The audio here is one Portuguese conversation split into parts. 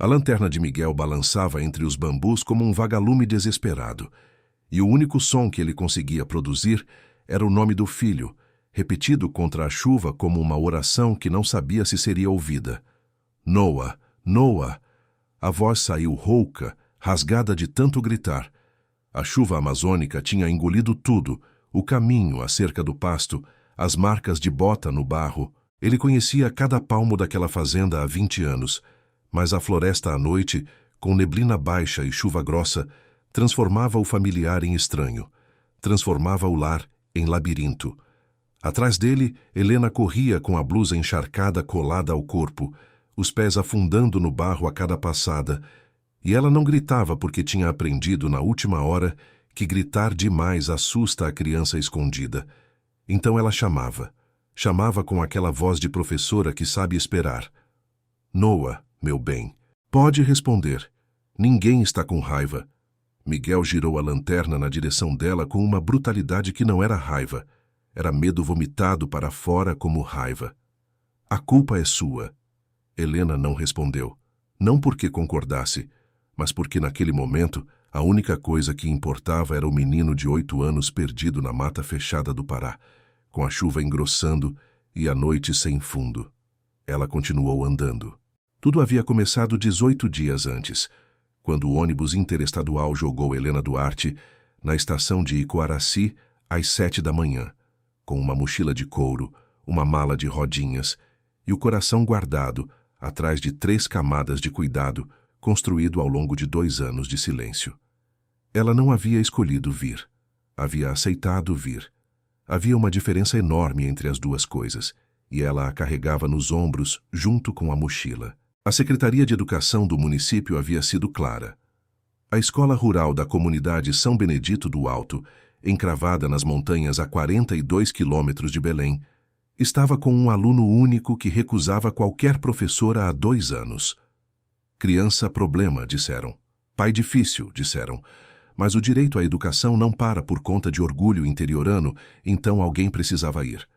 A lanterna de Miguel balançava entre os bambus como um vagalume desesperado, e o único som que ele conseguia produzir era o nome do filho, repetido contra a chuva como uma oração que não sabia se seria ouvida. Noah, Noah! A voz saiu rouca, rasgada de tanto gritar. A chuva amazônica tinha engolido tudo, o caminho, a cerca do pasto, as marcas de bota no barro. Ele conhecia cada palmo daquela fazenda há 20 anos, mas a floresta à noite, com neblina baixa e chuva grossa, transformava o familiar em estranho, transformava o lar em labirinto. Atrás dele, Helena corria com a blusa encharcada colada ao corpo, os pés afundando no barro a cada passada, e ela não gritava porque tinha aprendido na última hora que gritar demais assusta a criança escondida. Então ela chamava com aquela voz de professora que sabe esperar. Noah, meu bem, pode responder. Ninguém está com raiva. Miguel girou a lanterna na direção dela com uma brutalidade que não era raiva. Era medo vomitado para fora como raiva. A culpa é sua. Helena não respondeu. Não porque concordasse, mas porque naquele momento a única coisa que importava era o menino de 8 anos perdido na mata fechada do Pará, com a chuva engrossando e a noite sem fundo. Ela continuou andando. Tudo havia começado 18 dias antes, quando o ônibus interestadual jogou Helena Duarte na estação de Icoaraci às 7 da manhã, com uma mochila de couro, uma mala de rodinhas e o coração guardado atrás de 3 camadas de cuidado construído ao longo de 2 anos de silêncio. Ela não havia escolhido vir. Havia aceitado vir. Havia uma diferença enorme entre as duas coisas, e ela a carregava nos ombros junto com a mochila. A Secretaria de Educação do município havia sido clara. A escola rural da comunidade São Benedito do Alto, encravada nas montanhas a 42 quilômetros de Belém, estava com um aluno único que recusava qualquer professora há 2 anos. Criança problema, disseram. Pai difícil, disseram. Mas o direito à educação não para por conta de orgulho interiorano, então alguém precisava ir.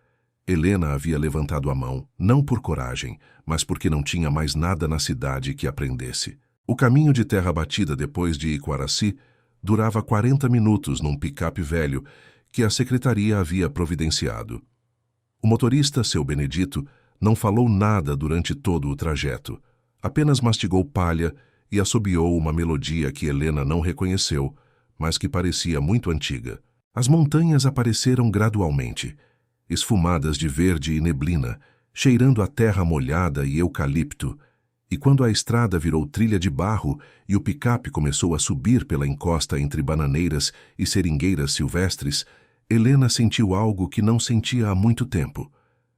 Helena havia levantado a mão, não por coragem, mas porque não tinha mais nada na cidade que aprendesse. O caminho de terra batida depois de Icoaraci durava 40 minutos num picape velho que a secretaria havia providenciado. O motorista, seu Benedito, não falou nada durante todo o trajeto. Apenas mastigou palha e assobiou uma melodia que Helena não reconheceu, mas que parecia muito antiga. As montanhas apareceram gradualmente, esfumadas de verde e neblina, cheirando a terra molhada e eucalipto, e quando a estrada virou trilha de barro e o picape começou a subir pela encosta entre bananeiras e seringueiras silvestres, Helena sentiu algo que não sentia há muito tempo.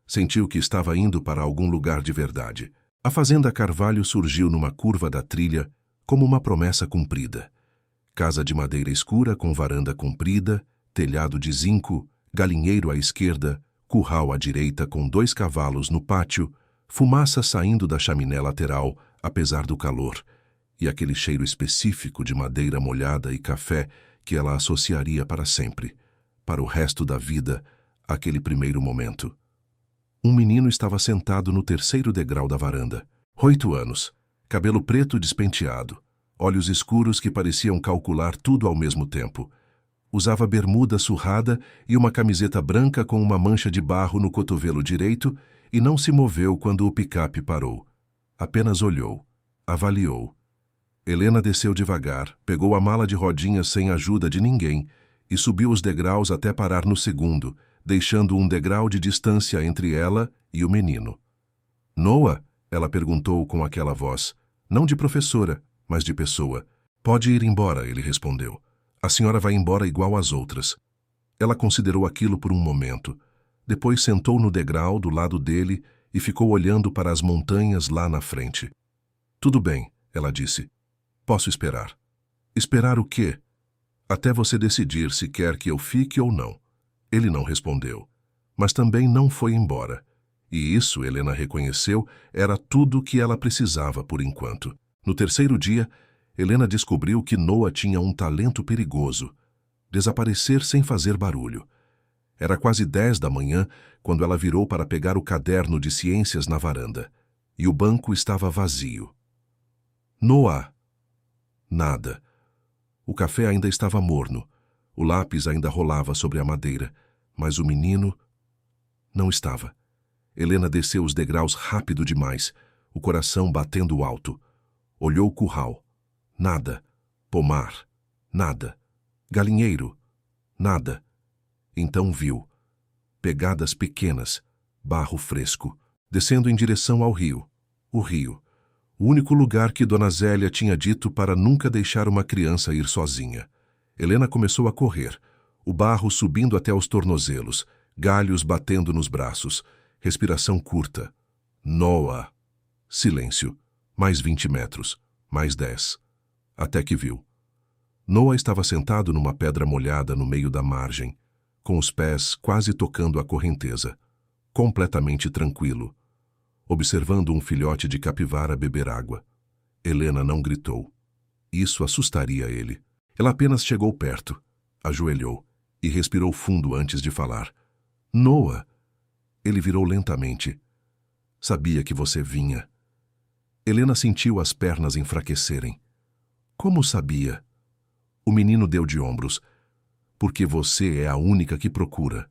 Sentiu que estava indo para algum lugar de verdade. A fazenda Carvalho surgiu numa curva da trilha como uma promessa cumprida. Casa de madeira escura com varanda comprida, telhado de zinco, galinheiro à esquerda, curral à direita com 2 cavalos no pátio, fumaça saindo da chaminé lateral, apesar do calor, e aquele cheiro específico de madeira molhada e café que ela associaria para sempre, para o resto da vida, aquele primeiro momento. Um menino estava sentado no 3º degrau da varanda. 8 anos, cabelo preto despenteado, olhos escuros que pareciam calcular tudo ao mesmo tempo. Usava bermuda surrada e uma camiseta branca com uma mancha de barro no cotovelo direito e não se moveu quando o picape parou. Apenas olhou, avaliou. Helena desceu devagar, pegou a mala de rodinhas sem ajuda de ninguém e subiu os degraus até parar no 2º, deixando um degrau de distância entre ela e o menino. Noah? Ela perguntou com aquela voz, não de professora, mas de pessoa. Pode ir embora, ele respondeu. A senhora vai embora igual às outras. Ela considerou aquilo por um momento. Depois sentou no degrau do lado dele e ficou olhando para as montanhas lá na frente. Tudo bem, ela disse. Posso esperar. Esperar o quê? Até você decidir se quer que eu fique ou não. Ele não respondeu, mas também não foi embora. E isso, Helena reconheceu, era tudo o que ela precisava por enquanto. No 3º dia, Helena descobriu que Noah tinha um talento perigoso. Desaparecer sem fazer barulho. Era quase 10 da manhã quando ela virou para pegar o caderno de ciências na varanda. E o banco estava vazio. Noah! Nada. O café ainda estava morno. O lápis ainda rolava sobre a madeira. Mas o menino não estava. Helena desceu os degraus rápido demais, o coração batendo alto. Olhou o curral. Nada. Pomar. Nada. Galinheiro. Nada. Então viu. Pegadas pequenas. Barro fresco. Descendo em direção ao rio. O rio. O único lugar que Dona Zélia tinha dito para nunca deixar uma criança ir sozinha. Helena começou a correr. O barro subindo até os tornozelos. Galhos batendo nos braços. Respiração curta. Noah. Silêncio. Mais 20 metros. Mais 10. Até que viu. Noah estava sentado numa pedra molhada no meio da margem, com os pés quase tocando a correnteza. Completamente tranquilo. Observando um filhote de capivara beber água. Helena não gritou. Isso assustaria ele. Ela apenas chegou perto, ajoelhou e respirou fundo antes de falar. Noah! Ele virou lentamente. Sabia que você vinha. Helena sentiu as pernas enfraquecerem. Como sabia? O menino deu de ombros. Porque você é a única que procura.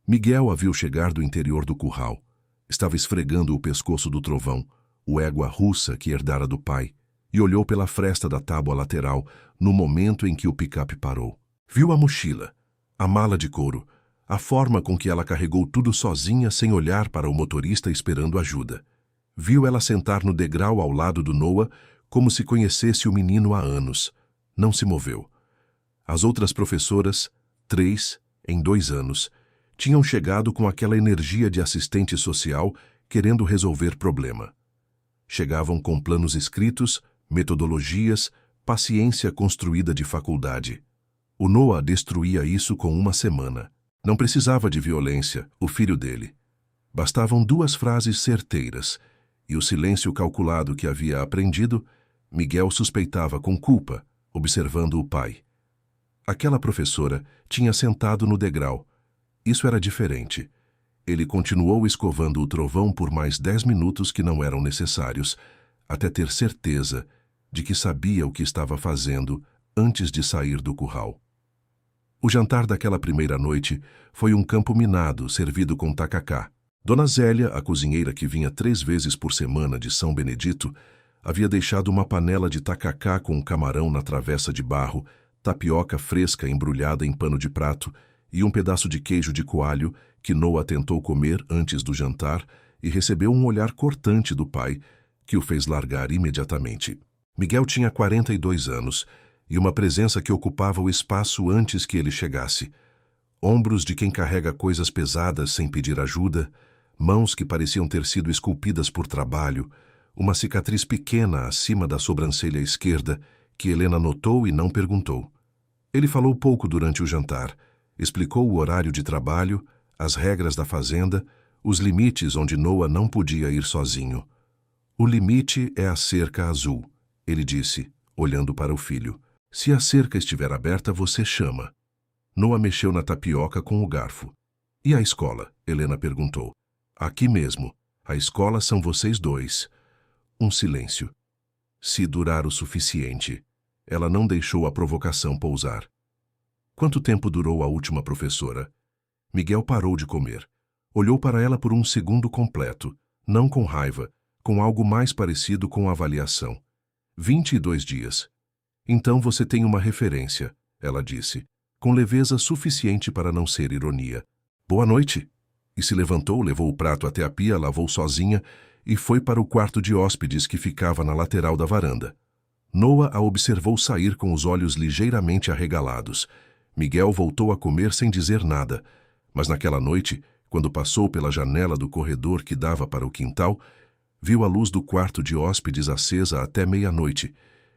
Miguel a viu chegar do interior do curral. Estava esfregando o pescoço do trovão, o égua russa que herdara do pai, e olhou pela fresta da tábua lateral no momento em que o picape parou. Viu a mochila, a mala de couro, a forma com que ela carregou tudo sozinha sem olhar para o motorista esperando ajuda. Viu ela sentar no degrau ao lado do Noah como se conhecesse o menino há anos. Não se moveu. As outras professoras, 3 em 2 anos, tinham chegado com aquela energia de assistente social querendo resolver problema. Chegavam com planos escritos, metodologias, paciência construída de faculdade. O Noah destruía isso com 1 semana. Não precisava de violência, o filho dele. Bastavam 2 frases certeiras, e o silêncio calculado que havia aprendido, Miguel suspeitava com culpa, observando o pai. Aquela professora tinha sentado no degrau. Isso era diferente. Ele continuou escovando o trovão por mais 10 minutos que não eram necessários, até ter certeza de que sabia o que estava fazendo antes de sair do curral. O jantar daquela primeira noite foi um campo minado servido com tacacá. Dona Zélia, a cozinheira que vinha 3 vezes por semana de São Benedito, havia deixado uma panela de tacacá com camarão na travessa de barro, tapioca fresca embrulhada em pano de prato e um pedaço de queijo de coalho que Noah tentou comer antes do jantar e recebeu um olhar cortante do pai, que o fez largar imediatamente. Miguel tinha 42 anos e uma presença que ocupava o espaço antes que ele chegasse. Ombros de quem carrega coisas pesadas sem pedir ajuda, mãos que pareciam ter sido esculpidas por trabalho, uma cicatriz pequena acima da sobrancelha esquerda que Helena notou e não perguntou. Ele falou pouco durante o jantar, explicou o horário de trabalho, as regras da fazenda, os limites onde Noah não podia ir sozinho. O limite é a cerca azul, ele disse, olhando para o filho. Se a cerca estiver aberta, você chama. Noah mexeu na tapioca com o garfo. E a escola? Helena perguntou. Aqui mesmo. A escola são vocês 2. Um silêncio. Se durar o suficiente. Ela não deixou a provocação pousar. Quanto tempo durou a última professora? Miguel parou de comer. Olhou para ela por um segundo completo, não com raiva, com algo mais parecido com avaliação. 22 dias. Então você tem uma referência, ela disse, com leveza suficiente para não ser ironia. Boa noite. E se levantou, levou o prato até a pia, lavou sozinha e foi para o quarto de hóspedes que ficava na lateral da varanda. Noah a observou sair com os olhos ligeiramente arregalados. Miguel voltou a comer sem dizer nada, mas naquela noite, quando passou pela janela do corredor que dava para o quintal, viu a luz do quarto de hóspedes acesa até meia-noite,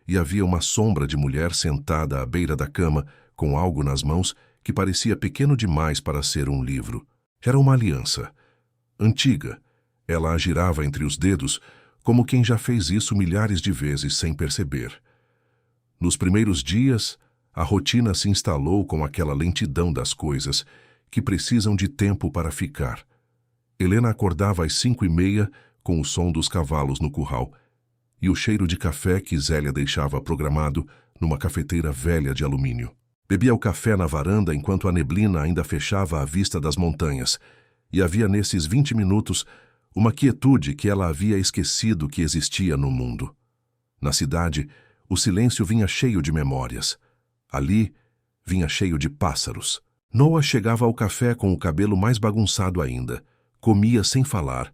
e havia uma sombra de mulher sentada à beira da cama, com algo nas mãos que parecia pequeno demais para ser um livro. Era uma aliança. Antiga. Ela a girava entre os dedos, como quem já fez isso milhares de vezes sem perceber. Nos primeiros dias, a rotina se instalou com aquela lentidão das coisas, que precisam de tempo para ficar. Helena acordava às 5h30 com o som dos cavalos no curral, e o cheiro de café que Zélia deixava programado numa cafeteira velha de alumínio. Bebia o café na varanda enquanto a neblina ainda fechava a vista das montanhas, e havia nesses 20 minutos uma quietude que ela havia esquecido que existia no mundo. Na cidade, o silêncio vinha cheio de memórias. Ali, vinha cheio de pássaros. Noah chegava ao café com o cabelo mais bagunçado ainda, comia sem falar,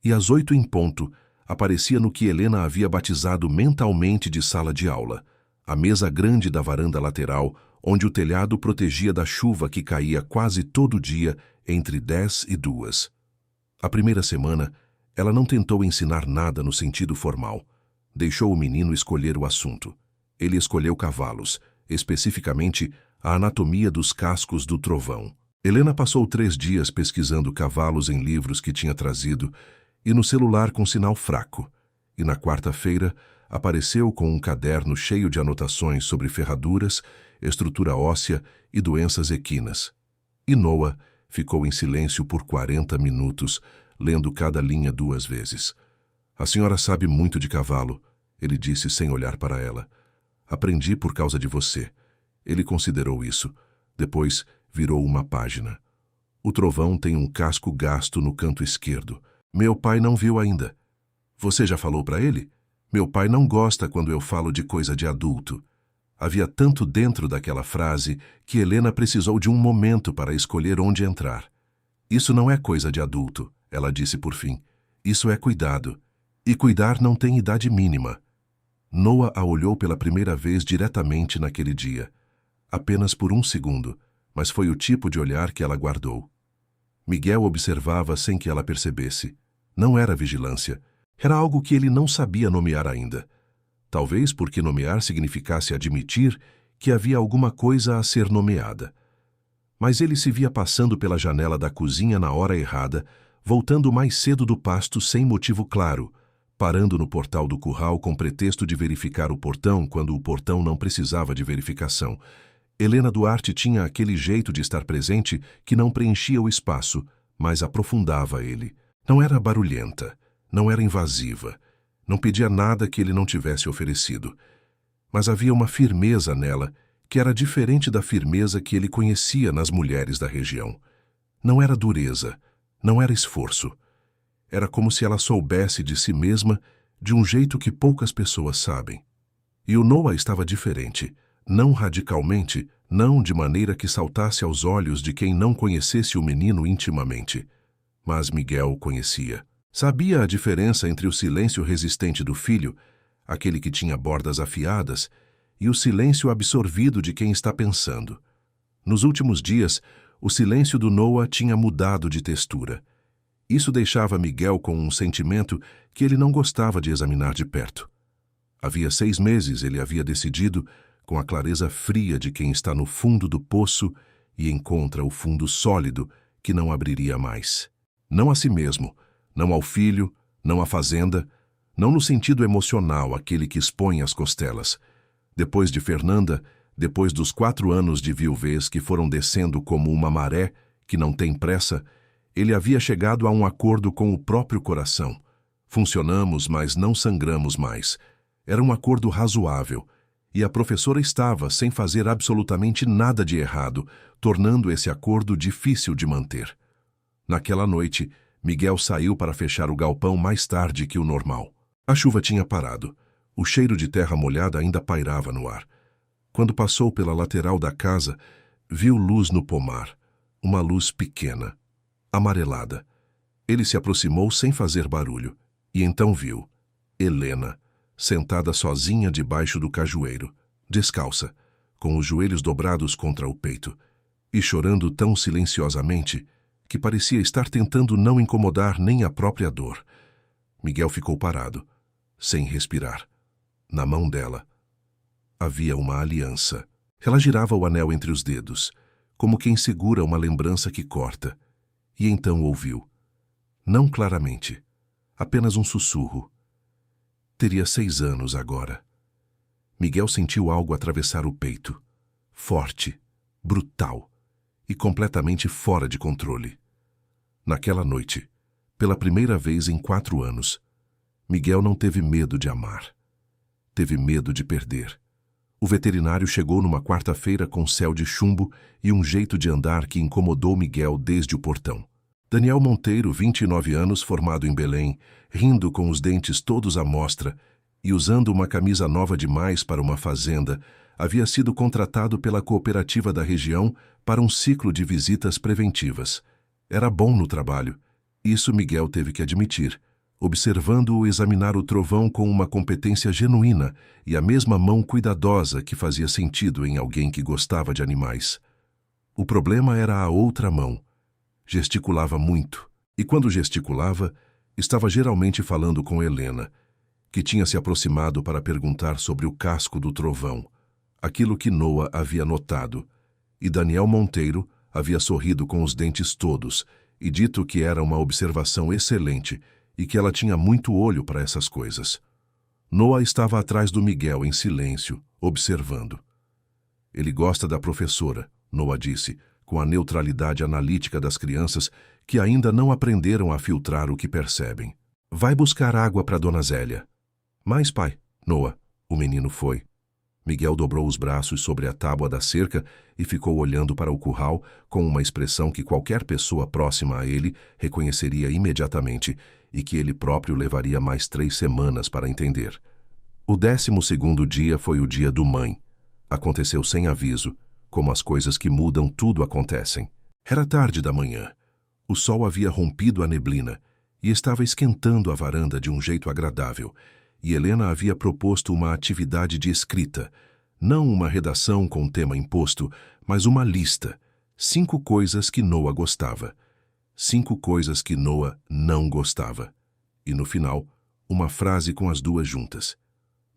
e às 8 em ponto, aparecia no que Helena havia batizado mentalmente de sala de aula, a mesa grande da varanda lateral, onde o telhado protegia da chuva que caía quase todo dia entre 10 e 2. A primeira semana, ela não tentou ensinar nada no sentido formal. Deixou o menino escolher o assunto. Ele escolheu cavalos, especificamente a anatomia dos cascos do trovão. Helena passou 3 dias pesquisando cavalos em livros que tinha trazido e no celular com sinal fraco, e na quarta-feira apareceu com um caderno cheio de anotações sobre ferraduras, estrutura óssea e doenças equinas. E Noah ficou em silêncio por 40 minutos, lendo cada linha 2 vezes. "A senhora sabe muito de cavalo", ele disse sem olhar para ela. "Aprendi por causa de você." Ele considerou isso. Depois virou uma página. "O trovão tem um casco gasto no canto esquerdo. Meu pai não viu ainda." "Você já falou para ele?" "Meu pai não gosta quando eu falo de coisa de adulto." Havia tanto dentro daquela frase que Helena precisou de um momento para escolher onde entrar. "Isso não é coisa de adulto", ela disse por fim. "Isso é cuidado. E cuidar não tem idade mínima." Noah a olhou pela primeira vez diretamente naquele dia. Apenas por 1 segundo, mas foi o tipo de olhar que ela guardou. Miguel observava sem que ela percebesse. Não era vigilância. Era algo que ele não sabia nomear ainda. Talvez porque nomear significasse admitir que havia alguma coisa a ser nomeada. Mas ele se via passando pela janela da cozinha na hora errada, voltando mais cedo do pasto sem motivo claro, parando no portal do curral com pretexto de verificar o portão quando o portão não precisava de verificação. Helena Duarte tinha aquele jeito de estar presente que não preenchia o espaço, mas aprofundava ele. Não era barulhenta, não era invasiva, não pedia nada que ele não tivesse oferecido. Mas havia uma firmeza nela que era diferente da firmeza que ele conhecia nas mulheres da região. Não era dureza, não era esforço. Era como se ela soubesse de si mesma de um jeito que poucas pessoas sabem. E o Noah estava diferente. Não radicalmente, não de maneira que saltasse aos olhos de quem não conhecesse o menino intimamente. Mas Miguel conhecia. Sabia a diferença entre o silêncio resistente do filho, aquele que tinha bordas afiadas, e o silêncio absorvido de quem está pensando. Nos últimos dias, o silêncio do Noah tinha mudado de textura. Isso deixava Miguel com um sentimento que ele não gostava de examinar de perto. Havia 6 meses ele havia decidido, com a clareza fria de quem está no fundo do poço e encontra o fundo sólido que não abriria mais. Não a si mesmo, não ao filho, não à fazenda, não no sentido emocional, aquele que expõe as costelas. Depois de Fernanda, depois dos 4 anos de viuvez que foram descendo como uma maré que não tem pressa, ele havia chegado a um acordo com o próprio coração. Funcionamos, mas não sangramos mais. Era um acordo razoável. E a professora estava sem fazer absolutamente nada de errado, tornando esse acordo difícil de manter. Naquela noite, Miguel saiu para fechar o galpão mais tarde que o normal. A chuva tinha parado. O cheiro de terra molhada ainda pairava no ar. Quando passou pela lateral da casa, viu luz no pomar. Uma luz pequena, amarelada. Ele se aproximou sem fazer barulho, e então viu Helena, sentada sozinha debaixo do cajueiro, descalça, com os joelhos dobrados contra o peito, e chorando tão silenciosamente que parecia estar tentando não incomodar nem a própria dor. Miguel ficou parado, sem respirar. Na mão dela havia uma aliança. Ela girava o anel entre os dedos, como quem segura uma lembrança que corta, e então ouviu. Não claramente, apenas um sussurro. Teria 6 anos agora. Miguel sentiu algo atravessar o peito. Forte, brutal e completamente fora de controle. Naquela noite, pela primeira vez em 4 anos, Miguel não teve medo de amar. Teve medo de perder. O veterinário chegou numa quarta-feira com céu de chumbo e um jeito de andar que incomodou Miguel desde o portão. Daniel Monteiro, 29 anos, formado em Belém, rindo com os dentes todos à mostra e usando uma camisa nova demais para uma fazenda, havia sido contratado pela cooperativa da região para um ciclo de visitas preventivas. Era bom no trabalho. Isso Miguel teve que admitir, observando-o examinar o trovão com uma competência genuína e a mesma mão cuidadosa que fazia sentido em alguém que gostava de animais. O problema era a outra mão. Gesticulava muito, e quando gesticulava, estava geralmente falando com Helena, que tinha se aproximado para perguntar sobre o casco do trovão, aquilo que Noah havia notado, e Daniel Monteiro havia sorrido com os dentes todos e dito que era uma observação excelente e que ela tinha muito olho para essas coisas. Noah estava atrás do Miguel em silêncio, observando. Ele gosta da professora, Noah disse, com a neutralidade analítica das crianças que ainda não aprenderam a filtrar o que percebem. Vai buscar água para Dona Zélia. Mas, pai, Noah, o menino foi. Miguel dobrou os braços sobre a tábua da cerca e ficou olhando para o curral com uma expressão que qualquer pessoa próxima a ele reconheceria imediatamente e que ele próprio levaria mais 3 semanas para entender. O 12º dia foi o dia do mãe. Aconteceu sem aviso, como as coisas que mudam tudo acontecem. Era tarde da manhã. O sol havia rompido a neblina e estava esquentando a varanda de um jeito agradável, e Helena havia proposto uma atividade de escrita, não uma redação com tema imposto, mas uma lista, 5 coisas que Noah gostava, 5 coisas que Noah não gostava, e no final, uma frase com as duas juntas.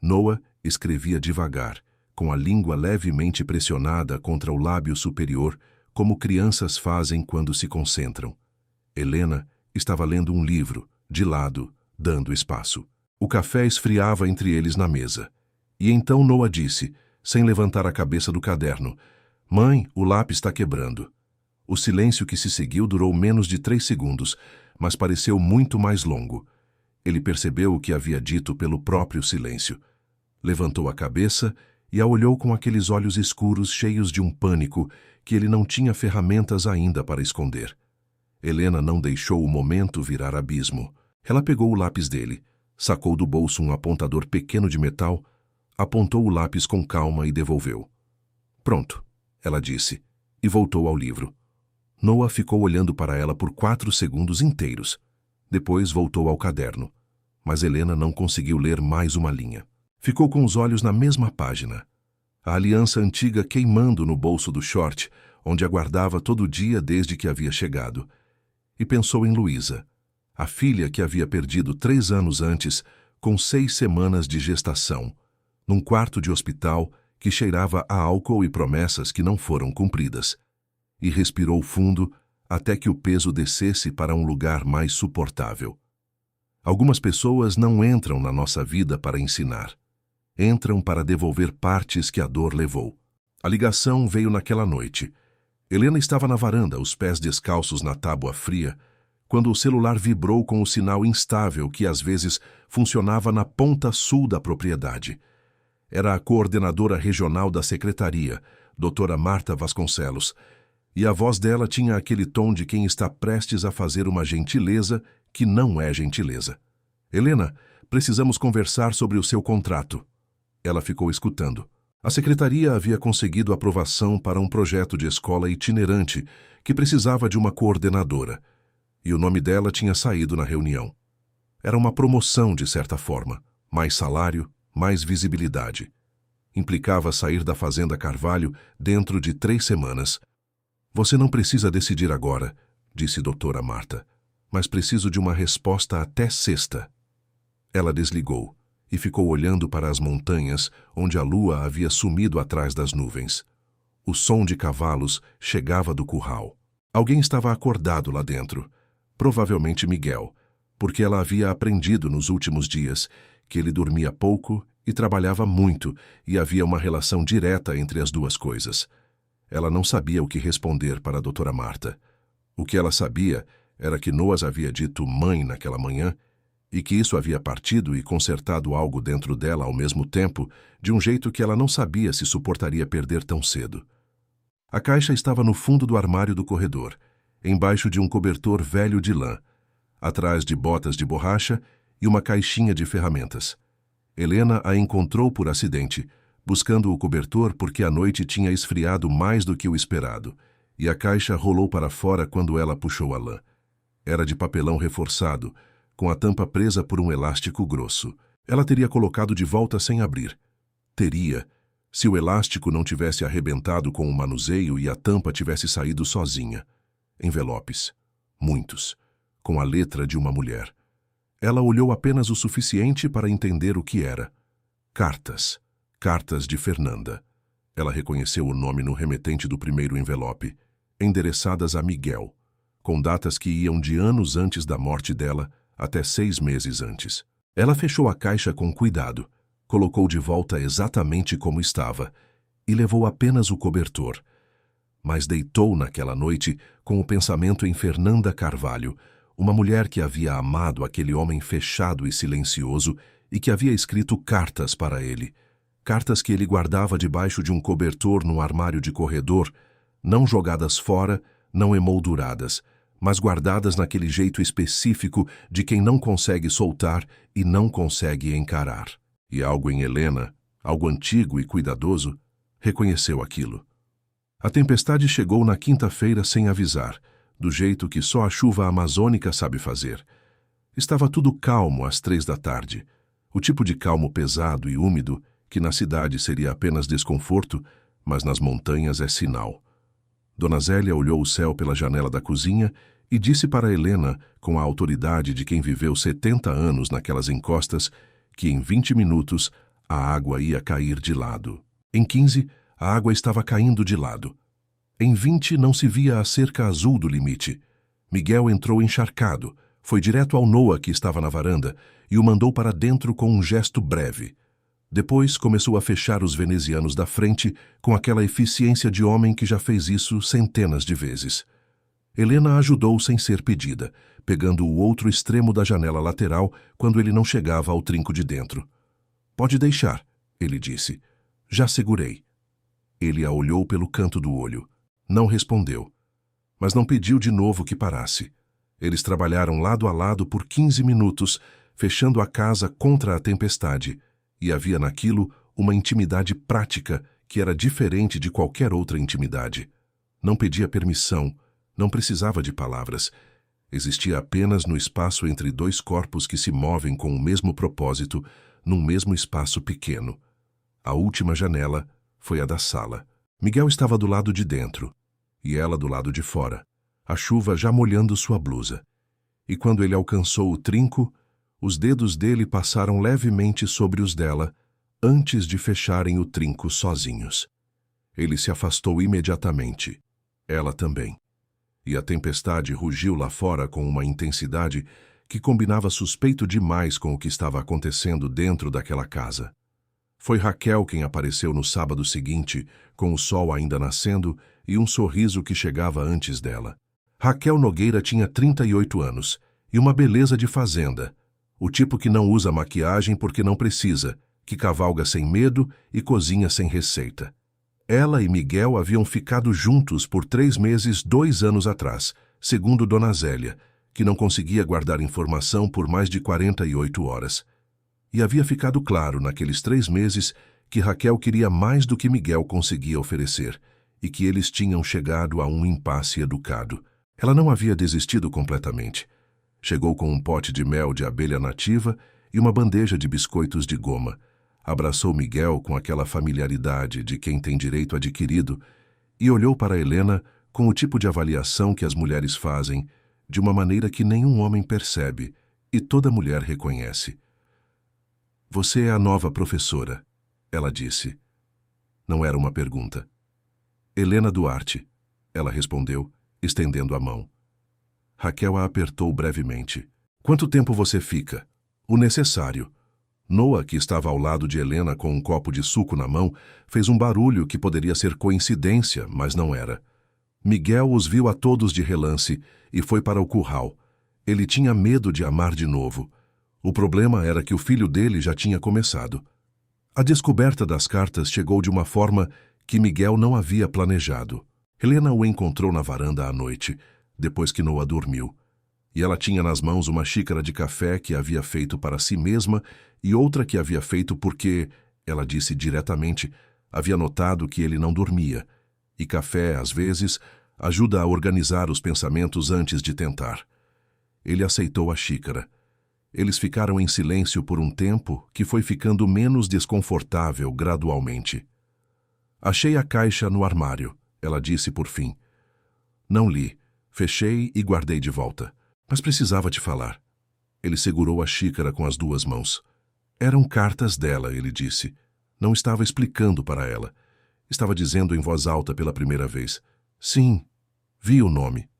Noah escrevia devagar, com a língua levemente pressionada contra o lábio superior, como crianças fazem quando se concentram. Helena estava lendo um livro, de lado, dando espaço. O café esfriava entre eles na mesa. E então Noah disse, sem levantar a cabeça do caderno, «Mãe, o lápis está quebrando». O silêncio que se seguiu durou menos de 3 segundos, mas pareceu muito mais longo. Ele percebeu o que havia dito pelo próprio silêncio. Levantou a cabeça e a olhou com aqueles olhos escuros cheios de um pânico que ele não tinha ferramentas ainda para esconder. Helena não deixou o momento virar abismo. Ela pegou o lápis dele, sacou do bolso um apontador pequeno de metal, apontou o lápis com calma e devolveu. Pronto, ela disse, e voltou ao livro. Noah ficou olhando para ela por 4 segundos inteiros. Depois voltou ao caderno, mas Helena não conseguiu ler mais uma linha. Ficou com os olhos na mesma página. A aliança antiga queimando no bolso do short, onde aguardava todo dia desde que havia chegado. E pensou em Luísa, a filha que havia perdido 3 anos antes, com 6 semanas de gestação, num quarto de hospital que cheirava a álcool e promessas que não foram cumpridas. E respirou fundo até que o peso descesse para um lugar mais suportável. Algumas pessoas não entram na nossa vida para ensinar. Entram para devolver partes que a dor levou. A ligação veio naquela noite. Helena estava na varanda, os pés descalços na tábua fria, quando o celular vibrou com o sinal instável que às vezes funcionava na ponta sul da propriedade. Era a coordenadora regional da secretaria, doutora Marta Vasconcelos, e a voz dela tinha aquele tom de quem está prestes a fazer uma gentileza que não é gentileza. Helena, precisamos conversar sobre o seu contrato. Ela ficou escutando. A secretaria havia conseguido aprovação para um projeto de escola itinerante que precisava de uma coordenadora, e o nome dela tinha saído na reunião. Era uma promoção, de certa forma, mais salário, mais visibilidade. Implicava sair da Fazenda Carvalho dentro de 3 semanas. Você não precisa decidir agora, disse doutora Marta, mas preciso de uma resposta até sexta. Ela desligou e ficou olhando para as montanhas onde a lua havia sumido atrás das nuvens. O som de cavalos chegava do curral. Alguém estava acordado lá dentro, provavelmente Miguel, porque ela havia aprendido nos últimos dias que ele dormia pouco e trabalhava muito e havia uma relação direta entre as duas coisas. Ela não sabia o que responder para a doutora Marta. O que ela sabia era que Noah havia dito mãe naquela manhã e que isso havia partido e consertado algo dentro dela ao mesmo tempo, de um jeito que ela não sabia se suportaria perder tão cedo. A caixa estava no fundo do armário do corredor, embaixo de um cobertor velho de lã, atrás de botas de borracha e uma caixinha de ferramentas. Helena a encontrou por acidente, buscando o cobertor porque a noite tinha esfriado mais do que o esperado, e a caixa rolou para fora quando ela puxou a lã. Era de papelão reforçado, com a tampa presa por um elástico grosso. Ela teria colocado de volta sem abrir. Teria, se o elástico não tivesse arrebentado com o manuseio e a tampa tivesse saído sozinha. Envelopes. Muitos. Com a letra de uma mulher. Ela olhou apenas o suficiente para entender o que era. Cartas. Cartas de Fernanda. Ela reconheceu o nome no remetente do primeiro envelope, endereçadas a Miguel, com datas que iam de anos antes da morte dela até 6 meses antes. Ela fechou a caixa com cuidado, colocou de volta exatamente como estava e levou apenas o cobertor. Mas deitou naquela noite com o pensamento em Fernanda Carvalho, uma mulher que havia amado aquele homem fechado e silencioso e que havia escrito cartas para ele. Cartas que ele guardava debaixo de um cobertor num armário de corredor, não jogadas fora, não emolduradas, mas guardadas naquele jeito específico de quem não consegue soltar e não consegue encarar. E algo em Helena, algo antigo e cuidadoso, reconheceu aquilo. A tempestade chegou na quinta-feira sem avisar, do jeito que só a chuva amazônica sabe fazer. Estava tudo calmo às 3 da tarde, o tipo de calmo pesado e úmido que na cidade seria apenas desconforto, mas nas montanhas é sinal. Dona Zélia olhou o céu pela janela da cozinha e disse para Helena, com a autoridade de quem viveu 70 anos naquelas encostas, que em 20 minutos a água ia cair de lado. Em 15, a água estava caindo de lado. Em 20, não se via a cerca azul do limite. Miguel entrou encharcado, foi direto ao Noah que estava na varanda e o mandou para dentro com um gesto breve. Depois começou a fechar os venezianos da frente com aquela eficiência de homem que já fez isso centenas de vezes. Helena ajudou sem ser pedida, pegando o outro extremo da janela lateral quando ele não chegava ao trinco de dentro. "Pode deixar", ele disse. "Já segurei." Ele a olhou pelo canto do olho. Não respondeu, mas não pediu de novo que parasse. Eles trabalharam lado a lado por 15 minutos, fechando a casa contra a tempestade, e havia naquilo uma intimidade prática que era diferente de qualquer outra intimidade. Não pedia permissão, não precisava de palavras. Existia apenas no espaço entre dois corpos que se movem com o mesmo propósito, num mesmo espaço pequeno. A última janela foi a da sala. Miguel estava do lado de dentro, e ela do lado de fora, a chuva já molhando sua blusa. E quando ele alcançou o trinco, os dedos dele passaram levemente sobre os dela, antes de fecharem o trinco sozinhos. Ele se afastou imediatamente. Ela também. E a tempestade rugiu lá fora com uma intensidade que combinava suspeito demais com o que estava acontecendo dentro daquela casa. Foi Raquel quem apareceu no sábado seguinte, com o sol ainda nascendo e um sorriso que chegava antes dela. Raquel Nogueira tinha 38 anos e uma beleza de fazenda, o tipo que não usa maquiagem porque não precisa, que cavalga sem medo e cozinha sem receita. Ela e Miguel haviam ficado juntos por 3 meses 2 anos atrás, segundo Dona Zélia, que não conseguia guardar informação por mais de 48 horas. E havia ficado claro naqueles 3 meses que Raquel queria mais do que Miguel conseguia oferecer, e que eles tinham chegado a um impasse educado. Ela não havia desistido completamente. Chegou com um pote de mel de abelha nativa e uma bandeja de biscoitos de goma. Abraçou Miguel com aquela familiaridade de quem tem direito adquirido e olhou para Helena com o tipo de avaliação que as mulheres fazem, de uma maneira que nenhum homem percebe e toda mulher reconhece. "Você é a nova professora", ela disse. Não era uma pergunta. "Helena Duarte", ela respondeu, estendendo a mão. Raquel a apertou brevemente. "Quanto tempo você fica?" "O necessário." Noah, que estava ao lado de Helena com um copo de suco na mão, fez um barulho que poderia ser coincidência, mas não era. Miguel os viu a todos de relance e foi para o curral. Ele tinha medo de amar de novo. O problema era que o filho dele já tinha começado. A descoberta das cartas chegou de uma forma que Miguel não havia planejado. Helena o encontrou na varanda à noite, depois que Noah dormiu, e ela tinha nas mãos uma xícara de café que havia feito para si mesma e outra que havia feito porque, ela disse diretamente, havia notado que ele não dormia, e café, às vezes, ajuda a organizar os pensamentos antes de tentar. Ele aceitou a xícara. Eles ficaram em silêncio por um tempo que foi ficando menos desconfortável gradualmente. Achei a caixa no armário, ela disse por fim. Não li, fechei e guardei de volta. Mas precisava te falar. Ele segurou a xícara com as duas mãos. Eram cartas dela, ele disse. Não estava explicando para ela. Estava dizendo em voz alta pela primeira vez. Sim, vi o nome.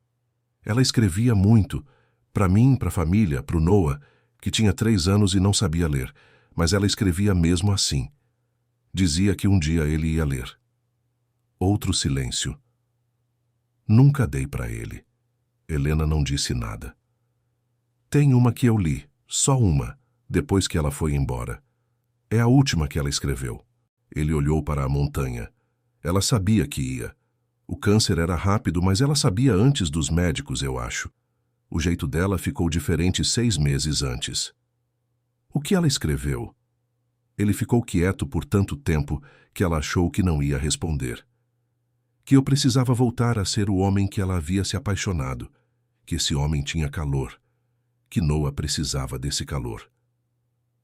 Ela escrevia muito, para mim, para a família, para o Noah, que tinha 3 anos e não sabia ler, mas ela escrevia mesmo assim. Dizia que um dia ele ia ler. Outro silêncio. Nunca dei para ele. Helena não disse nada. Tem uma que eu li, só uma, depois que ela foi embora. É a última que ela escreveu. Ele olhou para a montanha. Ela sabia que ia. O câncer era rápido, mas ela sabia antes dos médicos, eu acho. O jeito dela ficou diferente 6 meses antes. O que ela escreveu? Ele ficou quieto por tanto tempo que ela achou que não ia responder. Que eu precisava voltar a ser o homem que ela havia se apaixonado, que esse homem tinha calor, que Noah precisava desse calor.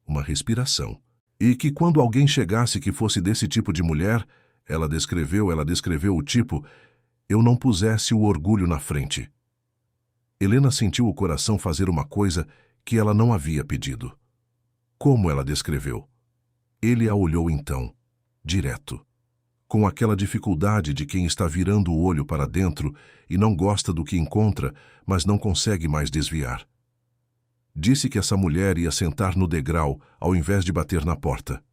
Uma respiração. E que quando alguém chegasse que fosse desse tipo de mulher, ela descreveu o tipo, eu não pusesse o orgulho na frente. Helena sentiu o coração fazer uma coisa que ela não havia pedido. Como ela descreveu? Ele a olhou então, direto, com aquela dificuldade de quem está virando o olho para dentro e não gosta do que encontra, mas não consegue mais desviar. Disse que essa mulher ia sentar no degrau ao invés de bater na porta.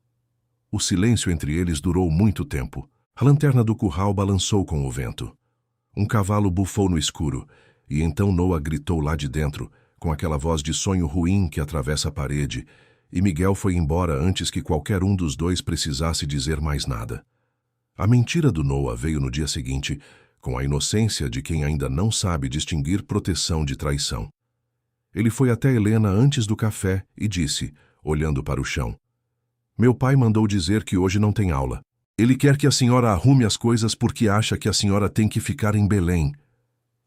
O silêncio entre eles durou muito tempo. A lanterna do curral balançou com o vento. Um cavalo bufou no escuro, e então Noah gritou lá de dentro, com aquela voz de sonho ruim que atravessa a parede, e Miguel foi embora antes que qualquer um dos dois precisasse dizer mais nada. A mentira do Noah veio no dia seguinte, com a inocência de quem ainda não sabe distinguir proteção de traição. Ele foi até Helena antes do café e disse, olhando para o chão, meu pai mandou dizer que hoje não tem aula. Ele quer que a senhora arrume as coisas porque acha que a senhora tem que ficar em Belém.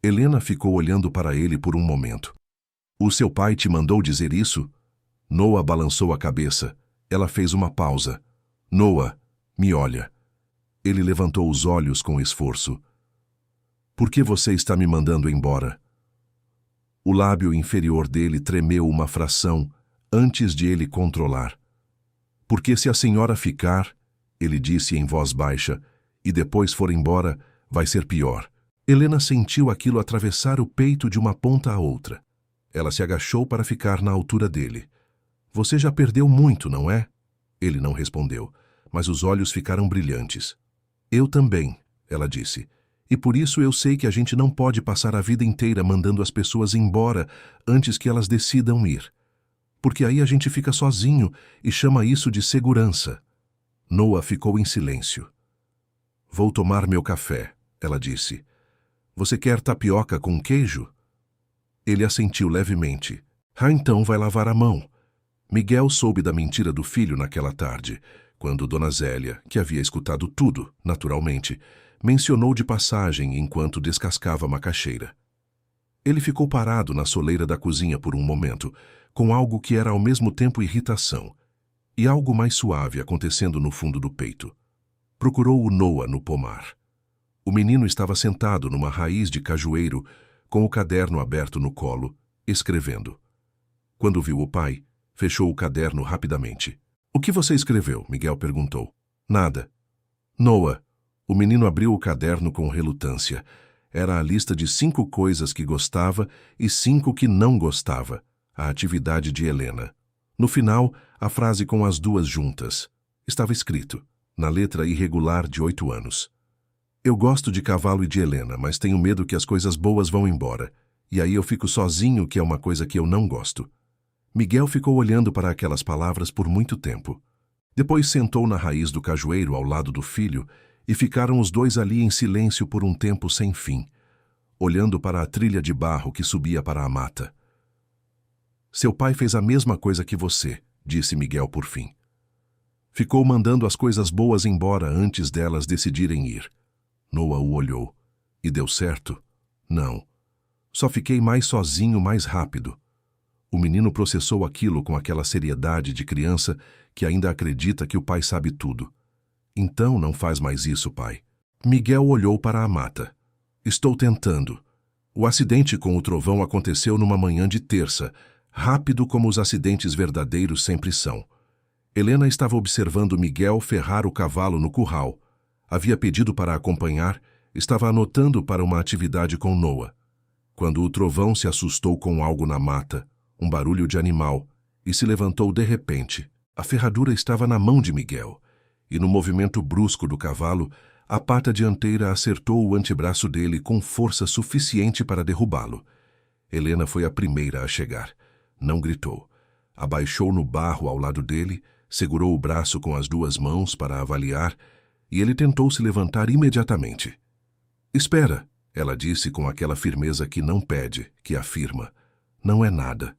Helena ficou olhando para ele por um momento. O seu pai te mandou dizer isso? Noah balançou a cabeça. Ela fez uma pausa. Noah, me olha. Ele levantou os olhos com esforço. Por que você está me mandando embora? O lábio inferior dele tremeu uma fração antes de ele controlar. Porque se a senhora ficar, ele disse em voz baixa, e depois for embora, vai ser pior. Helena sentiu aquilo atravessar o peito de uma ponta a outra. Ela se agachou para ficar na altura dele. Você já perdeu muito, não é? Ele não respondeu, mas os olhos ficaram brilhantes. Eu também, ela disse. E por isso eu sei que a gente não pode passar a vida inteira mandando as pessoas embora antes que elas decidam ir. Porque aí a gente fica sozinho e chama isso de segurança. Noah ficou em silêncio. Vou tomar meu café, ela disse. Você quer tapioca com queijo? Ele assentiu levemente. Ah, então vai lavar a mão. Miguel soube da mentira do filho naquela tarde, quando Dona Zélia, que havia escutado tudo, naturalmente, mencionou de passagem enquanto descascava a macaxeira. Ele ficou parado na soleira da cozinha por um momento, com algo que era ao mesmo tempo irritação, e algo mais suave acontecendo no fundo do peito. Procurou o Noah no pomar. O menino estava sentado numa raiz de cajueiro, com o caderno aberto no colo, escrevendo. Quando viu o pai, fechou o caderno rapidamente. O que você escreveu? Miguel perguntou. Nada. Noah. O menino abriu o caderno com relutância. Era a lista de 5 coisas que gostava e 5 que não gostava, a atividade de Helena. No final, a frase com as duas juntas. Estava escrito, na letra irregular de 8 anos. Eu gosto de cavalo e de Helena, mas tenho medo que as coisas boas vão embora. E aí eu fico sozinho, que é uma coisa que eu não gosto. Miguel ficou olhando para aquelas palavras por muito tempo. Depois sentou na raiz do cajueiro ao lado do filho e ficaram os dois ali em silêncio por um tempo sem fim, olhando para a trilha de barro que subia para a mata. Seu pai fez a mesma coisa que você, disse Miguel por fim. Ficou mandando as coisas boas embora antes delas decidirem ir. Noah o olhou. E deu certo? Não. Só fiquei mais sozinho mais rápido. O menino processou aquilo com aquela seriedade de criança que ainda acredita que o pai sabe tudo. Então não faz mais isso, pai. Miguel olhou para a mata. Estou tentando. O acidente com o trovão aconteceu numa manhã de terça, rápido como os acidentes verdadeiros sempre são. Helena estava observando Miguel ferrar o cavalo no curral. Havia pedido para acompanhar, estava anotando para uma atividade com Noah. Quando o trovão se assustou com algo na mata, um barulho de animal, e se levantou de repente. A ferradura estava na mão de Miguel, e no movimento brusco do cavalo, a pata dianteira acertou o antebraço dele com força suficiente para derrubá-lo. Helena foi a primeira a chegar. Não gritou. Abaixou no barro ao lado dele, segurou o braço com as duas mãos para avaliar, e ele tentou se levantar imediatamente. Espera, ela disse com aquela firmeza que não pede, que afirma. Não é nada.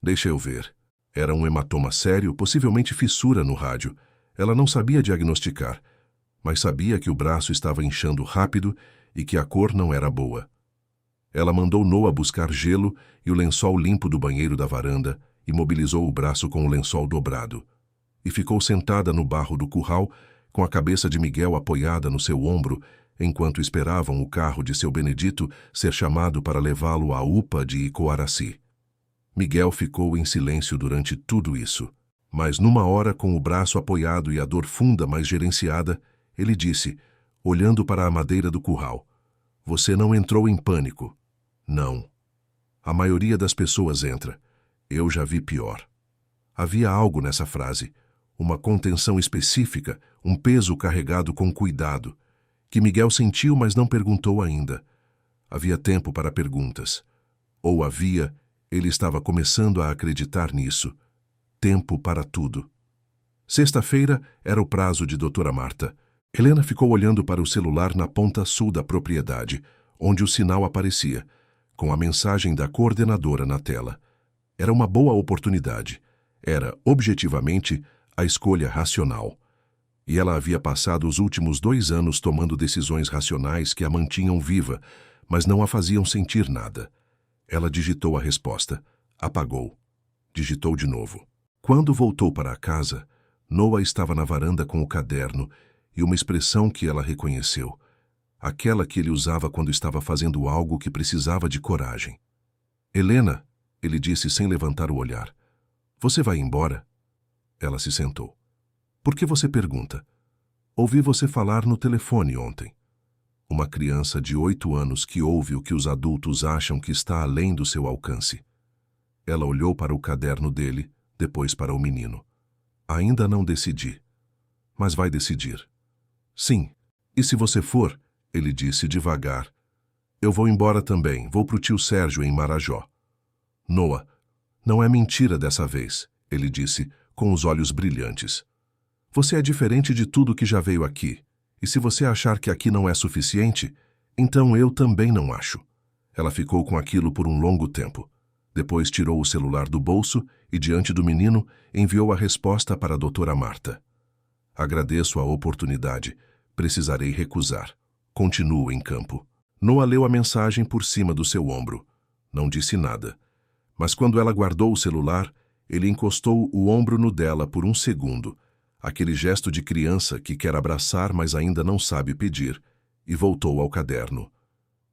Deixa eu ver. Era um hematoma sério, possivelmente fissura no rádio. Ela não sabia diagnosticar, mas sabia que o braço estava inchando rápido e que a cor não era boa. Ela mandou Noah buscar gelo e o lençol limpo do banheiro da varanda, imobilizou o braço com o lençol dobrado. E ficou sentada no barro do curral, com a cabeça de Miguel apoiada no seu ombro, enquanto esperavam o carro de seu Benedito ser chamado para levá-lo à UPA de Icoaraci. Miguel ficou em silêncio durante tudo isso, mas numa hora, com o braço apoiado e a dor funda mais gerenciada, ele disse, olhando para a madeira do curral, "Você não entrou em pânico." Não. A maioria das pessoas entra. Eu já vi pior. Havia algo nessa frase, uma contenção específica, um peso carregado com cuidado, que Miguel sentiu, mas não perguntou ainda. Havia tempo para perguntas. Ou havia, ele estava começando a acreditar nisso. Tempo para tudo. Sexta-feira era o prazo de Doutora Marta. Helena ficou olhando para o celular na ponta sul da propriedade, onde o sinal aparecia, com a mensagem da coordenadora na tela. Era uma boa oportunidade. Era, objetivamente, a escolha racional. E ela havia passado os últimos 2 anos tomando decisões racionais que a mantinham viva, mas não a faziam sentir nada. Ela digitou a resposta. Apagou. Digitou de novo. Quando voltou para a casa, Noah estava na varanda com o caderno e uma expressão que ela reconheceu. Aquela que ele usava quando estava fazendo algo que precisava de coragem. "Helena", ele disse sem levantar o olhar. "Você vai embora?" Ela se sentou. "Por que você pergunta?" "Ouvi você falar no telefone ontem." Uma criança de 8 anos que ouve o que os adultos acham que está além do seu alcance. Ela olhou para o caderno dele, depois para o menino. "Ainda não decidi." "Mas vai decidir." "Sim. E se você for?" Ele disse devagar. "Eu vou embora também, vou pro tio Sérgio em Marajó." "Noah, não é mentira dessa vez," ele disse, com os olhos brilhantes. "Você é diferente de tudo que já veio aqui, e se você achar que aqui não é suficiente, então eu também não acho." Ela ficou com aquilo por um longo tempo. Depois tirou o celular do bolso e, diante do menino, enviou a resposta para a doutora Marta. "Agradeço a oportunidade. Precisarei recusar. Continuo em campo." Noah leu a mensagem por cima do seu ombro. Não disse nada. Mas quando ela guardou o celular, ele encostou o ombro no dela por um segundo, aquele gesto de criança que quer abraçar, mas ainda não sabe pedir, e voltou ao caderno.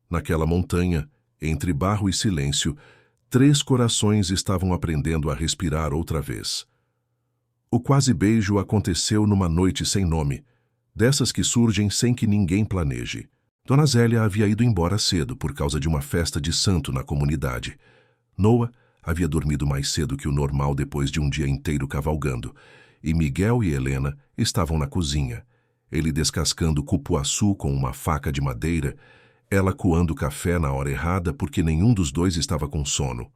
Naquela montanha, entre barro e silêncio, 3 corações estavam aprendendo a respirar outra vez. O quase beijo aconteceu numa noite sem nome, dessas que surgem sem que ninguém planeje. Dona Zélia havia ido embora cedo por causa de uma festa de santo na comunidade. Noah havia dormido mais cedo que o normal depois de um dia inteiro cavalgando, e Miguel e Helena estavam na cozinha, ele descascando cupuaçu com uma faca de madeira, ela coando café na hora errada porque nenhum dos dois estava com sono.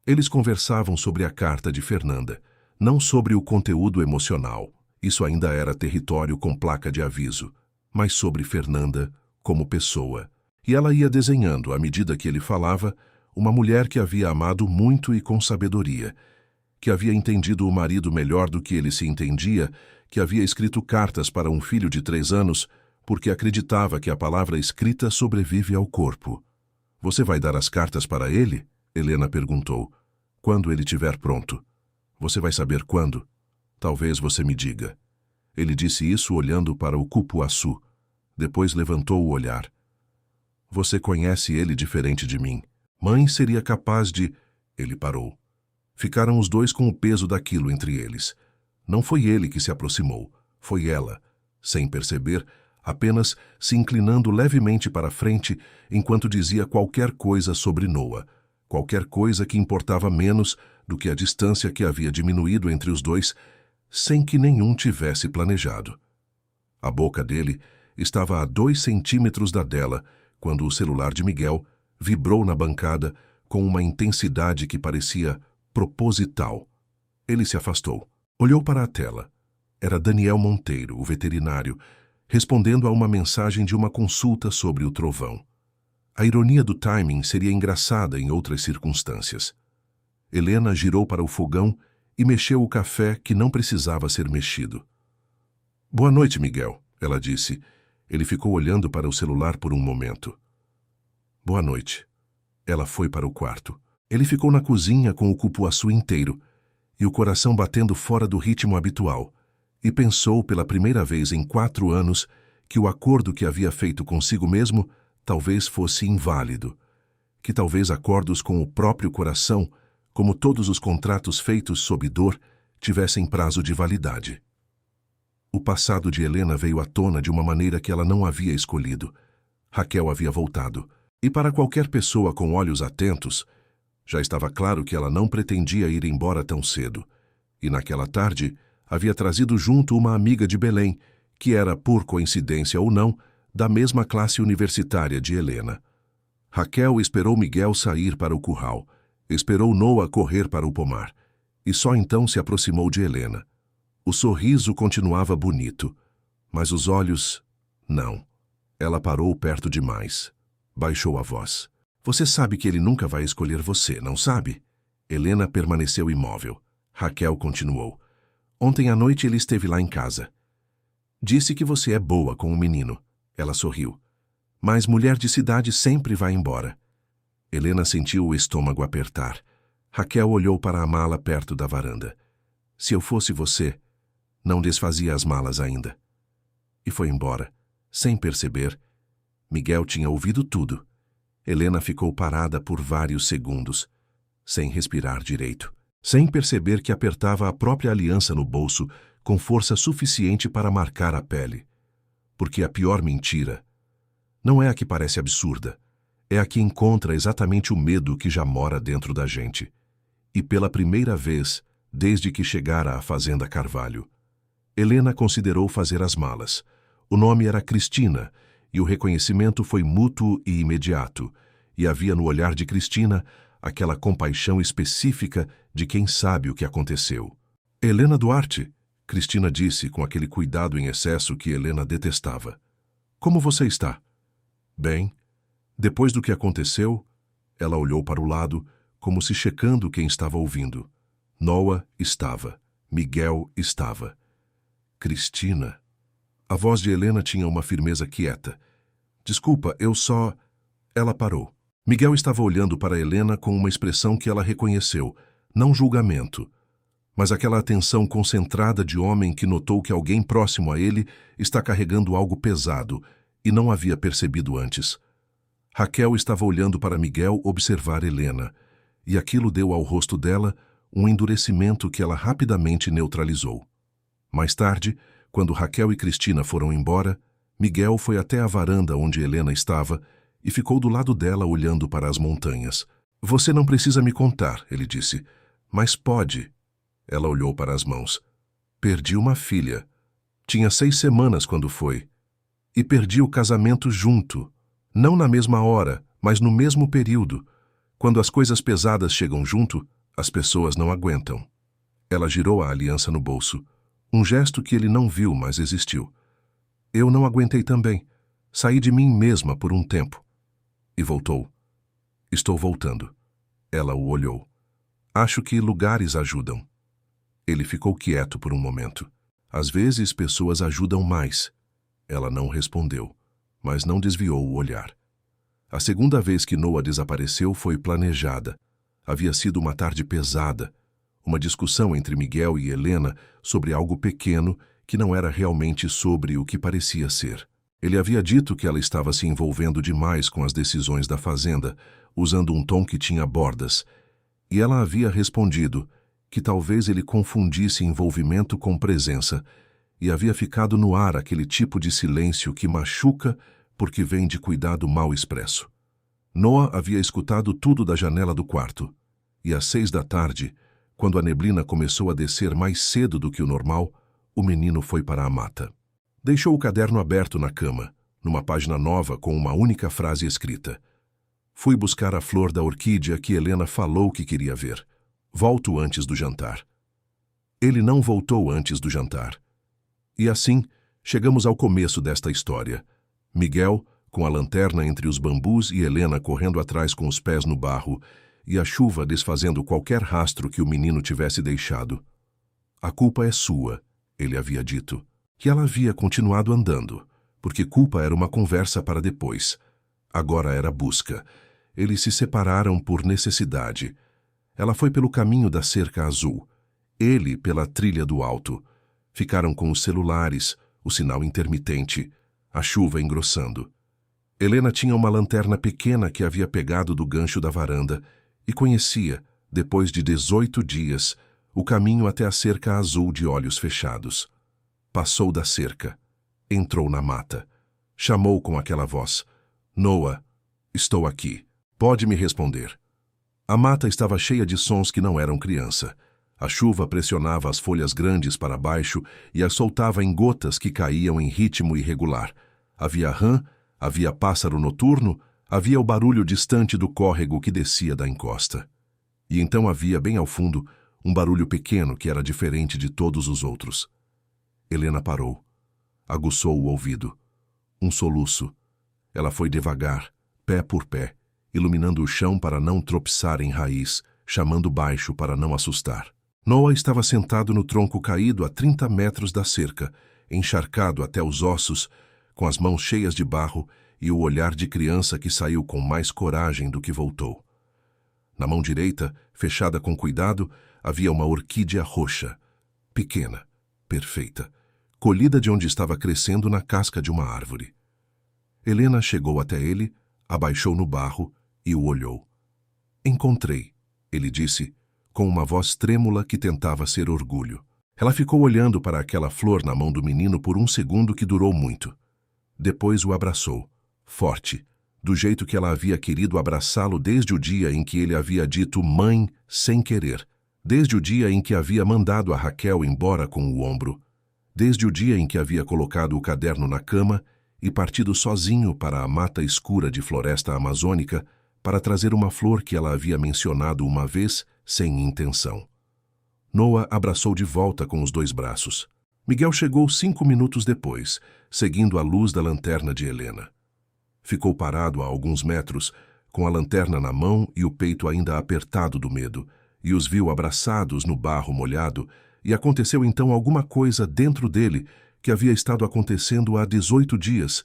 Eles conversavam sobre a carta de Fernanda, não sobre o conteúdo emocional. Isso ainda era território com placa de aviso, mas sobre Fernanda como pessoa. E ela ia desenhando, à medida que ele falava, uma mulher que havia amado muito e com sabedoria, que havia entendido o marido melhor do que ele se entendia, que havia escrito cartas para um filho de 3 anos, porque acreditava que a palavra escrita sobrevive ao corpo. Você vai dar as cartas para ele? Helena perguntou. Quando ele estiver pronto. Você vai saber quando? Talvez você me diga. Ele disse isso olhando para o cupuaçu. Depois levantou o olhar. Você conhece ele diferente de mim. Mãe seria capaz de... Ele parou. Ficaram os dois com o peso daquilo entre eles. Não foi ele que se aproximou. Foi ela. Sem perceber, apenas se inclinando levemente para frente enquanto dizia qualquer coisa sobre Noah. Qualquer coisa que importava menos do que a distância que havia diminuído entre os dois, sem que nenhum tivesse planejado. A boca dele estava a 2 centímetros da dela, quando o celular de Miguel vibrou na bancada com uma intensidade que parecia proposital. Ele se afastou. Olhou para a tela. Era Daniel Monteiro, o veterinário, respondendo a uma mensagem de uma consulta sobre o trovão. A ironia do timing seria engraçada em outras circunstâncias. Helena girou para o fogão e mexeu o café que não precisava ser mexido. Boa noite, Miguel, ela disse. Ele ficou olhando para o celular por um momento. Boa noite. Ela foi para o quarto. Ele ficou na cozinha com o cupuaçu inteiro e o coração batendo fora do ritmo habitual, e pensou pela primeira vez em 4 anos que o acordo que havia feito consigo mesmo talvez fosse inválido, que talvez acordos com o próprio coração, como todos os contratos feitos sob dor, tivessem prazo de validade. O passado de Helena veio à tona de uma maneira que ela não havia escolhido. Raquel havia voltado, e para qualquer pessoa com olhos atentos, já estava claro que ela não pretendia ir embora tão cedo, e naquela tarde havia trazido junto uma amiga de Belém, que era, por coincidência ou não, da mesma classe universitária de Helena. Raquel esperou Miguel sair para o curral, esperou Noah correr para o pomar, e só então se aproximou de Helena. O sorriso continuava bonito, mas os olhos... não. Ela parou perto demais. Baixou a voz. Você sabe que ele nunca vai escolher você, não sabe? Helena permaneceu imóvel. Raquel continuou. Ontem à noite ele esteve lá em casa. Disse que você é boa com o menino. Ela sorriu. Mas mulher de cidade sempre vai embora. Helena sentiu o estômago apertar. Raquel olhou para a mala perto da varanda. Se eu fosse você, não desfazia as malas ainda. E foi embora, sem perceber. Miguel tinha ouvido tudo. Helena ficou parada por vários segundos, sem respirar direito, sem perceber que apertava a própria aliança no bolso com força suficiente para marcar a pele. Porque a pior mentira não é a que parece absurda, é a que encontra exatamente o medo que já mora dentro da gente. E pela primeira vez, desde que chegara à Fazenda Carvalho, Helena considerou fazer as malas. O nome era Cristina, e o reconhecimento foi mútuo e imediato, e havia no olhar de Cristina aquela compaixão específica de quem sabe o que aconteceu. Helena Duarte, Cristina disse com aquele cuidado em excesso que Helena detestava. Como você está? Bem. Depois do que aconteceu, ela olhou para o lado, como se checando quem estava ouvindo. Noah estava. Miguel estava. Cristina. A voz de Helena tinha uma firmeza quieta. Desculpa, eu só... Ela parou. Miguel estava olhando para Helena com uma expressão que ela reconheceu, não julgamento, mas aquela atenção concentrada de homem que notou que alguém próximo a ele está carregando algo pesado e não havia percebido antes. Raquel estava olhando para Miguel observar Helena, e aquilo deu ao rosto dela um endurecimento que ela rapidamente neutralizou. Mais tarde, quando Raquel e Cristina foram embora, Miguel foi até a varanda onde Helena estava e ficou do lado dela olhando para as montanhas. Você não precisa me contar, ele disse. Mas pode. Ela olhou para as mãos. Perdi uma filha. Tinha 6 semanas quando foi. E perdi o casamento junto. Não na mesma hora, mas no mesmo período. Quando as coisas pesadas chegam junto, As pessoas não aguentam. Ela girou a aliança no bolso, um gesto que ele não viu, mas existiu. Eu não aguentei também. Saí de mim mesma por um tempo. E voltou. Estou voltando. Ela o olhou. Acho que lugares ajudam. Ele ficou quieto por um momento. Às vezes pessoas ajudam mais. Ela não respondeu, mas não desviou o olhar. A segunda vez que Noah desapareceu foi planejada. Havia sido uma tarde pesada, uma discussão entre Miguel e Helena sobre algo pequeno que não era realmente sobre o que parecia ser. Ele havia dito que ela estava se envolvendo demais com as decisões da fazenda, usando um tom que tinha bordas, e ela havia respondido que talvez ele confundisse envolvimento com presença, e havia ficado no ar aquele tipo de silêncio que machuca porque vem de cuidado mal expresso. Noah havia escutado tudo da janela do quarto, e às 6 da tarde, quando a neblina começou a descer mais cedo do que o normal, o menino foi para a mata. Deixou o caderno aberto na cama, numa página nova com uma única frase escrita. Fui buscar a flor da orquídea que Helena falou que queria ver. Volto antes do jantar. Ele não voltou antes do jantar. E assim, chegamos ao começo desta história. Miguel, com a lanterna entre os bambus e Helena correndo atrás com os pés no barro, e a chuva desfazendo qualquer rastro que o menino tivesse deixado. A culpa é sua, ele havia dito. Que ela havia continuado andando, porque culpa era uma conversa para depois. Agora era busca. Eles se separaram por necessidade. Ela foi pelo caminho da cerca azul, ele pela trilha do alto. Ficaram com os celulares, o sinal intermitente, a chuva engrossando. Helena tinha uma lanterna pequena que havia pegado do gancho da varanda e conhecia, depois de 18 dias, o caminho até a cerca azul de olhos fechados. Passou da cerca, entrou na mata. Chamou com aquela voz. Noah, estou aqui. Pode me responder. A mata estava cheia de sons que não eram criança. A chuva pressionava as folhas grandes para baixo e as soltava em gotas que caíam em ritmo irregular. Havia rã, havia pássaro noturno, havia o barulho distante do córrego que descia da encosta. E então havia, bem ao fundo, um barulho pequeno que era diferente de todos os outros. Helena parou. Aguçou o ouvido. Um soluço. Ela foi devagar, pé por pé, iluminando o chão para não tropeçar em raiz, chamando baixo para não assustar. Noah estava sentado no tronco caído a 30 metros da cerca, encharcado até os ossos, com as mãos cheias de barro e o olhar de criança que saiu com mais coragem do que voltou. Na mão direita, fechada com cuidado, havia uma orquídea roxa, pequena, perfeita, colhida de onde estava crescendo na casca de uma árvore. Helena chegou até ele, abaixou no barro e o olhou. Encontrei, ele disse, com uma voz trêmula que tentava ser orgulho. Ela ficou olhando para aquela flor na mão do menino por um segundo que durou muito. Depois o abraçou, forte, do jeito que ela havia querido abraçá-lo desde o dia em que ele havia dito mãe sem querer, desde o dia em que havia mandado a Raquel embora com o ombro, desde o dia em que havia colocado o caderno na cama e partido sozinho para a mata escura de floresta amazônica para trazer uma flor que ela havia mencionado uma vez sem intenção. Noah abraçou de volta com os 2 braços. Miguel chegou 5 minutos depois, seguindo a luz da lanterna de Helena. Ficou parado a alguns metros, com a lanterna na mão e o peito ainda apertado do medo, e os viu abraçados no barro molhado, e aconteceu então alguma coisa dentro dele que havia estado acontecendo há 18 dias,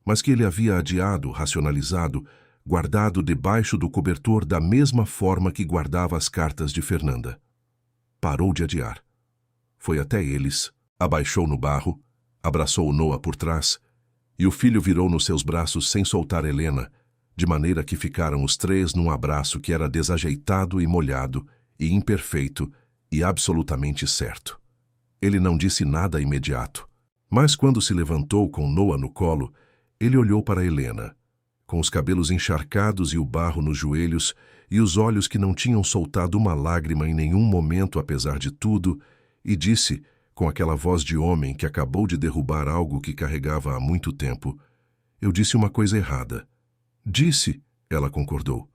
mas que ele havia adiado, racionalizado, guardado debaixo do cobertor da mesma forma que guardava as cartas de Fernanda. Parou de adiar. Foi até eles, abaixou no barro, abraçou Noah por trás, e o filho virou nos seus braços sem soltar Helena, de maneira que ficaram os 3 num abraço que era desajeitado e molhado, e imperfeito, e absolutamente certo. Ele não disse nada imediato, mas quando se levantou com Noah no colo, ele olhou para Helena, com os cabelos encharcados e o barro nos joelhos, e os olhos que não tinham soltado uma lágrima em nenhum momento apesar de tudo, e disse, com aquela voz de homem que acabou de derrubar algo que carregava há muito tempo, eu disse uma coisa errada. Disse, ela concordou.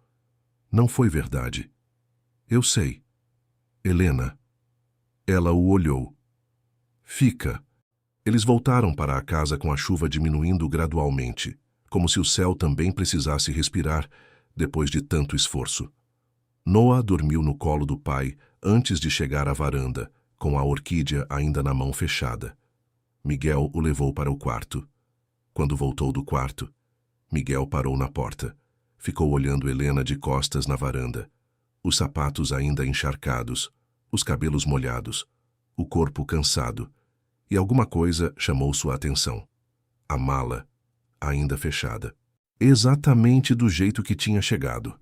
Não foi verdade. Eu sei. Helena. Ela o olhou. Fica. Eles voltaram para a casa com a chuva diminuindo gradualmente, como se o céu também precisasse respirar depois de tanto esforço. Noah dormiu no colo do pai antes de chegar à varanda, com a orquídea ainda na mão fechada. Miguel o levou para o quarto. Quando voltou do quarto, Miguel parou na porta. Ficou olhando Helena de costas na varanda. Os sapatos ainda encharcados, os cabelos molhados, o corpo cansado. E alguma coisa chamou sua atenção. A mala, ainda fechada. Exatamente do jeito que tinha chegado.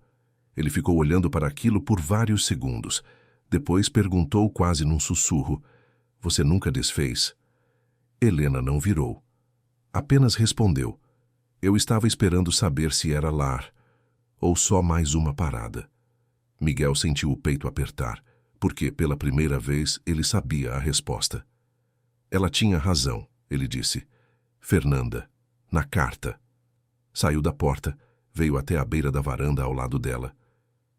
Ele ficou olhando para aquilo por vários segundos. Depois perguntou quase num sussurro: "Você nunca desfez?" Helena não virou. Apenas respondeu: "Eu estava esperando saber se era lar, ou só mais uma parada." Miguel sentiu o peito apertar, porque, pela primeira vez, ele sabia a resposta. "Ela tinha razão", ele disse. "Fernanda, na carta." Saiu da porta, veio até a beira da varanda ao lado dela.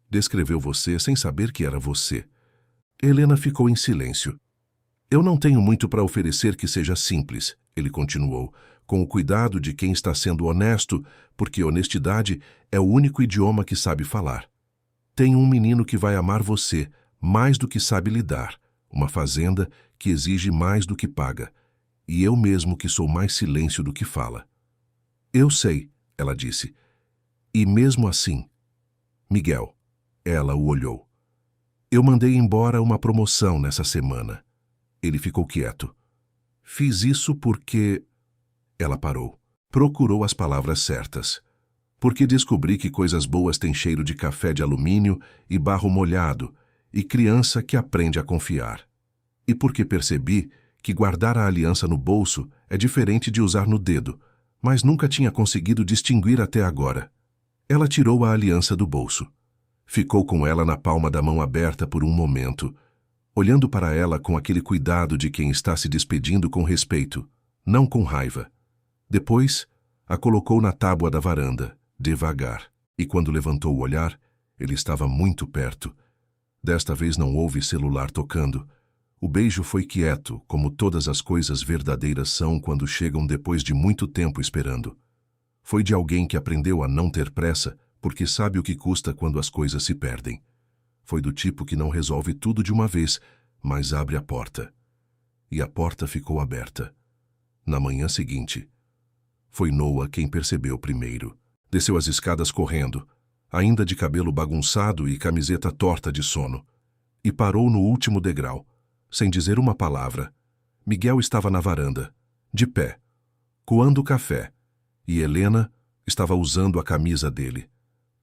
"Descreveu você sem saber que era você." Helena ficou em silêncio. "Eu não tenho muito para oferecer que seja simples", ele continuou, com o cuidado de quem está sendo honesto, porque honestidade é o único idioma que sabe falar. "Tenho um menino que vai amar você, mais do que sabe lidar, uma fazenda que exige mais do que paga, e eu mesmo que sou mais silêncio do que fala." "Eu sei", ela disse. "E mesmo assim..." "Miguel." Ela o olhou. "Eu mandei embora uma promoção nessa semana." Ele ficou quieto. "Fiz isso porque..." Ela parou. Procurou as palavras certas. "Porque descobri que coisas boas têm cheiro de café de alumínio e barro molhado, e criança que aprende a confiar. E porque percebi que guardar a aliança no bolso é diferente de usar no dedo, mas nunca tinha conseguido distinguir até agora." Ela tirou a aliança do bolso. Ficou com ela na palma da mão aberta por um momento, olhando para ela com aquele cuidado de quem está se despedindo com respeito, não com raiva. Depois, a colocou na tábua da varanda, devagar, e quando levantou o olhar, ele estava muito perto. Desta vez não houve celular tocando. O beijo foi quieto, como todas as coisas verdadeiras são quando chegam depois de muito tempo esperando. Foi de alguém que aprendeu a não ter pressa, porque sabe o que custa quando as coisas se perdem. Foi do tipo que não resolve tudo de uma vez, mas abre a porta. E a porta ficou aberta. Na manhã seguinte, foi Noah quem percebeu primeiro. Desceu as escadas correndo, ainda de cabelo bagunçado e camiseta torta de sono, e parou no último degrau, sem dizer uma palavra. Miguel estava na varanda, de pé, coando café, e Helena estava usando a camisa dele.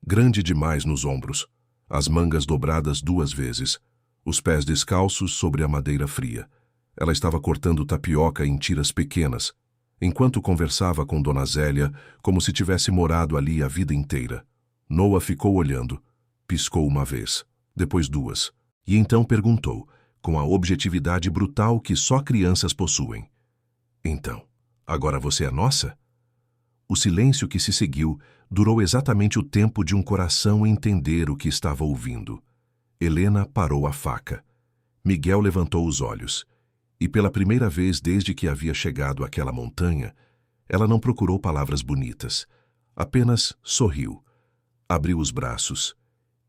Grande demais nos ombros, as mangas dobradas 2 vezes, os pés descalços sobre a madeira fria. Ela estava cortando tapioca em tiras pequenas, enquanto conversava com Dona Zélia como se tivesse morado ali a vida inteira. Noah ficou olhando, piscou uma vez, depois 2, e então perguntou, com a objetividade brutal que só crianças possuem: "Então, agora você é nossa?" O silêncio que se seguiu durou exatamente o tempo de um coração entender o que estava ouvindo. Helena parou a faca. Miguel levantou os olhos. E pela primeira vez desde que havia chegado àquela montanha, ela não procurou palavras bonitas. Apenas sorriu. Abriu os braços.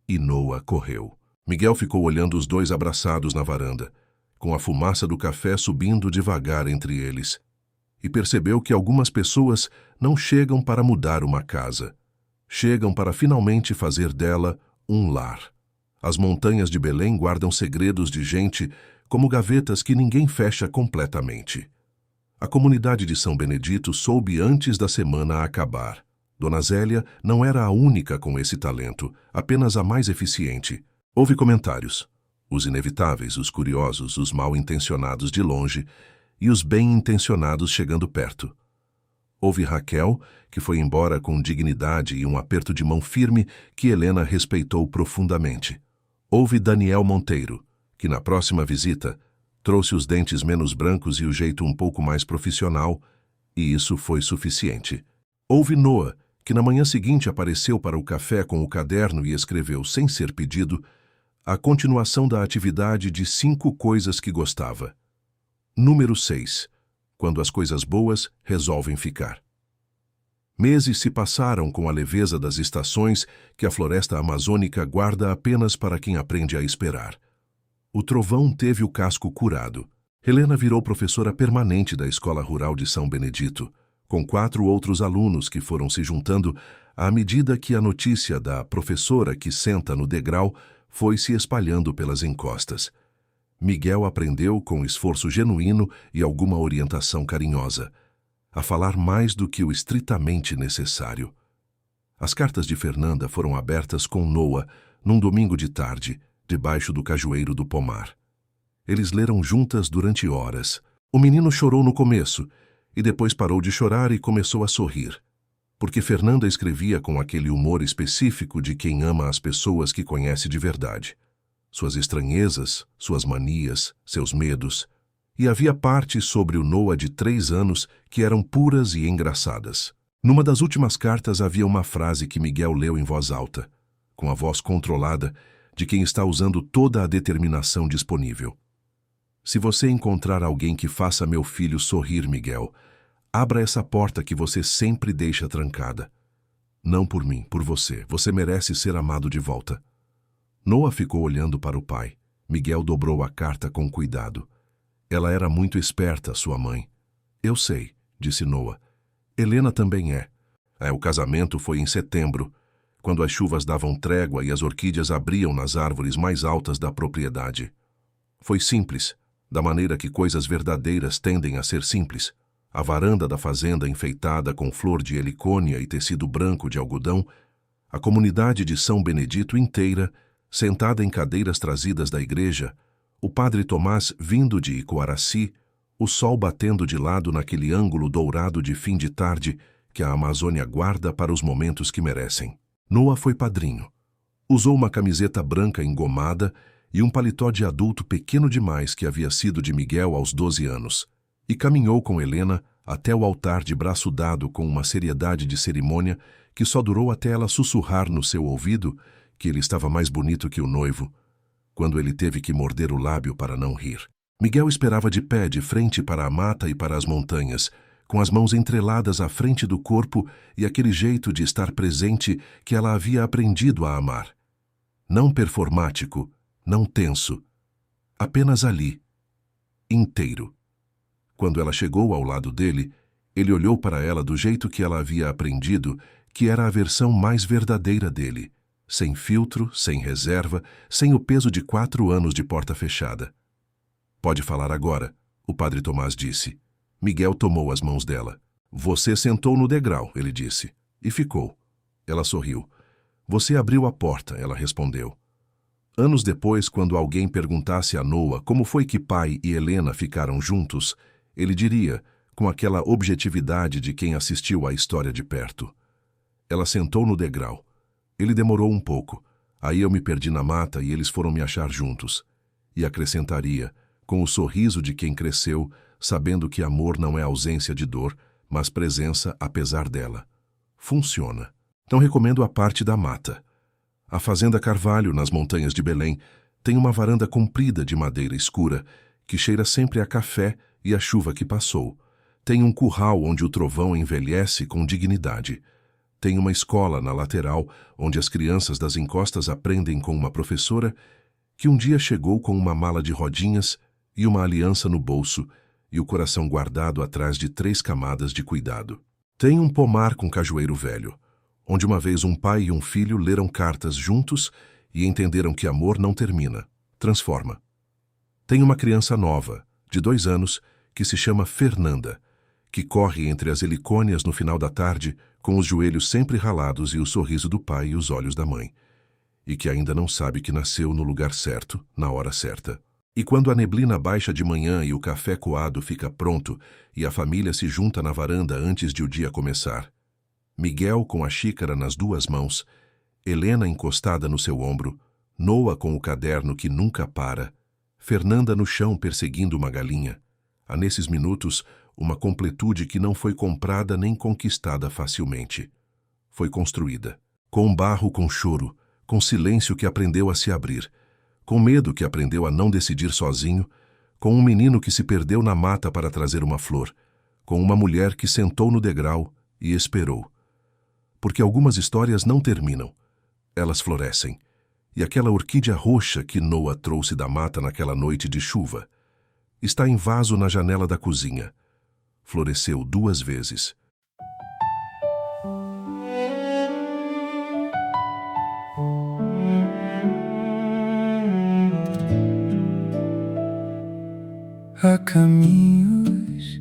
E Noah correu. Miguel ficou olhando os dois abraçados na varanda, com a fumaça do café subindo devagar entre eles. E percebeu que algumas pessoas não chegam para mudar uma casa. Chegam para finalmente fazer dela um lar. As montanhas de Belém guardam segredos de gente como gavetas que ninguém fecha completamente. A comunidade de São Benedito soube antes da semana acabar. Dona Zélia não era a única com esse talento, apenas a mais eficiente. Houve comentários. Os inevitáveis, os curiosos, os mal-intencionados de longe e os bem-intencionados chegando perto. Houve Raquel, que foi embora com dignidade e um aperto de mão firme que Helena respeitou profundamente. Houve Daniel Monteiro, que na próxima visita trouxe os dentes menos brancos e o jeito um pouco mais profissional, e isso foi suficiente. Houve Noah, que na manhã seguinte apareceu para o café com o caderno e escreveu, sem ser pedido, A continuação da atividade de 5 coisas que gostava. Número 6. Quando as coisas boas resolvem ficar. Meses se passaram com a leveza das estações que a floresta amazônica guarda apenas para quem aprende a esperar. O trovão teve o casco curado. Helena virou professora permanente da Escola Rural de São Benedito, com 4 outros alunos que foram se juntando à medida que a notícia da professora que senta no degrau foi se espalhando pelas encostas. Miguel aprendeu, com esforço genuíno e alguma orientação carinhosa, a falar mais do que o estritamente necessário. As cartas de Fernanda foram abertas com Noah num domingo de tarde, debaixo do cajueiro do pomar. Eles leram juntas durante horas. O menino chorou no começo, e depois parou de chorar e começou a sorrir, porque Fernanda escrevia com aquele humor específico de quem ama as pessoas que conhece de verdade. Suas estranhezas, suas manias, seus medos. E havia partes sobre o Noah de 3 anos que eram puras e engraçadas. Numa das últimas cartas havia uma frase que Miguel leu em voz alta, com a voz controlada de quem está usando toda a determinação disponível. Se você encontrar alguém que faça meu filho sorrir, Miguel, abra essa porta que você sempre deixa trancada. Não por mim, por você. Você merece ser amado de volta. Noah ficou olhando para o pai. Miguel dobrou a carta com cuidado. Ela era muito esperta, sua mãe. Eu sei, disse Noah. Helena também é. O casamento foi em setembro, quando as chuvas davam trégua e as orquídeas abriam nas árvores mais altas da propriedade. Foi simples, da maneira que coisas verdadeiras tendem a ser simples. A varanda da fazenda enfeitada com flor de helicônia e tecido branco de algodão, a comunidade de São Benedito inteira, sentada em cadeiras trazidas da igreja, o padre Tomás vindo de Icoaraci, o sol batendo de lado naquele ângulo dourado de fim de tarde que a Amazônia guarda para os momentos que merecem. Noah foi padrinho. Usou uma camiseta branca engomada e um paletó de adulto pequeno demais que havia sido de Miguel aos 12 anos, e caminhou com Helena até o altar de braço dado com uma seriedade de cerimônia que só durou até ela sussurrar no seu ouvido que ele estava mais bonito que o noivo, quando ele teve que morder o lábio para não rir. Miguel esperava de pé de frente para a mata e para as montanhas, com as mãos entreladas à frente do corpo e aquele jeito de estar presente que ela havia aprendido a amar. Não performático, não tenso, apenas ali, inteiro. Quando ela chegou ao lado dele, ele olhou para ela do jeito que ela havia aprendido, que era a versão mais verdadeira dele, sem filtro, sem reserva, sem o peso de 4 anos de porta fechada. Pode falar agora, o padre Tomás disse. Miguel tomou as mãos dela. Você sentou no degrau, ele disse, e ficou. Ela sorriu. Você abriu a porta, ela respondeu. Anos depois, quando alguém perguntasse a Noah como foi que pai e Helena ficaram juntos, ele diria, com aquela objetividade de quem assistiu à história de perto. Ela sentou no degrau. Ele demorou um pouco. Aí eu me perdi na mata e eles foram me achar juntos. E acrescentaria, com o sorriso de quem cresceu, sabendo que amor não é ausência de dor, mas presença apesar dela. Funciona. Então recomendo a parte da mata. A Fazenda Carvalho, nas montanhas de Belém, tem uma varanda comprida de madeira escura, que cheira sempre a café e a chuva que passou. Tem um curral onde o trovão envelhece com dignidade. Tem uma escola na lateral, onde as crianças das encostas aprendem com uma professora que um dia chegou com uma mala de rodinhas e uma aliança no bolso e o coração guardado atrás de 3 camadas de cuidado. Tem um pomar com cajueiro velho, onde uma vez um pai e um filho leram cartas juntos e entenderam que amor não termina, transforma. Tem uma criança nova, de 2 anos, que se chama Fernanda, que corre entre as helicônias no final da tarde, com os joelhos sempre ralados e o sorriso do pai e os olhos da mãe, e que ainda não sabe que nasceu no lugar certo, na hora certa. E quando a neblina baixa de manhã e o café coado fica pronto e a família se junta na varanda antes de o dia começar, Miguel com a xícara nas 2 mãos, Helena encostada no seu ombro, Noah com o caderno que nunca para, Fernanda no chão perseguindo uma galinha, há nesses minutos uma completude que não foi comprada nem conquistada facilmente. Foi construída, com barro com choro, com silêncio que aprendeu a se abrir, com medo que aprendeu a não decidir sozinho, com um menino que se perdeu na mata para trazer uma flor, com uma mulher que sentou no degrau e esperou. Porque algumas histórias não terminam, elas florescem. E aquela orquídea roxa que Noah trouxe da mata naquela noite de chuva está em vaso na janela da cozinha. Floresceu 2 vezes. Há caminhos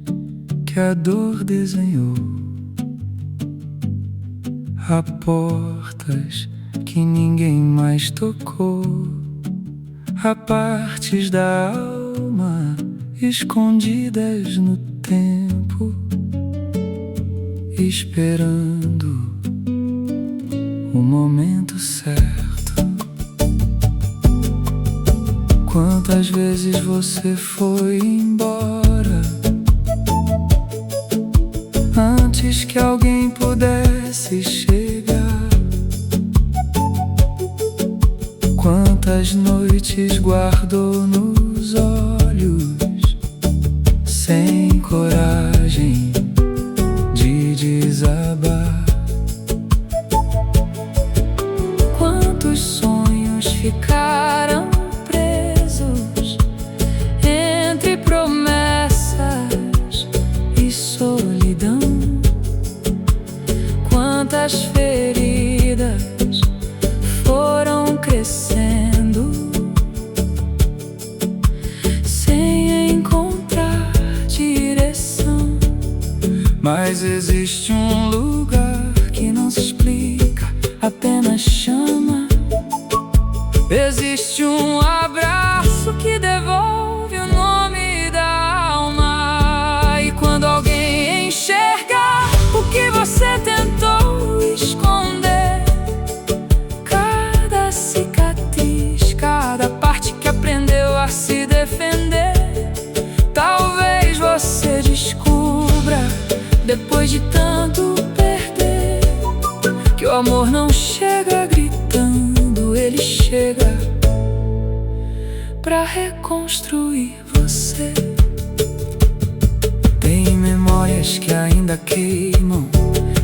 que a dor desenhou, há portas que ninguém mais tocou, há partes da alma escondidas no tempo, esperando o momento certo. Quantas vezes você foi embora antes que alguém pudesse chegar? Quantas noites guardou nos olhos sem coragem de desabar? Quantos sonhos ficaram presos entre promessas e solidão? Quantas feridas foram crescendo sem encontrar direção? Mas existe um lugar que não se explica, apenas chama. Existe um abraço que devolve o nome da alma. E quando alguém enxergar o que você tentou esconder, cada cicatriz, cada parte que aprendeu a se defender, talvez você descubra, depois de tanto perder, que o amor não chega gritando, ele chega pra reconstruir você. Tem memórias que ainda queimam,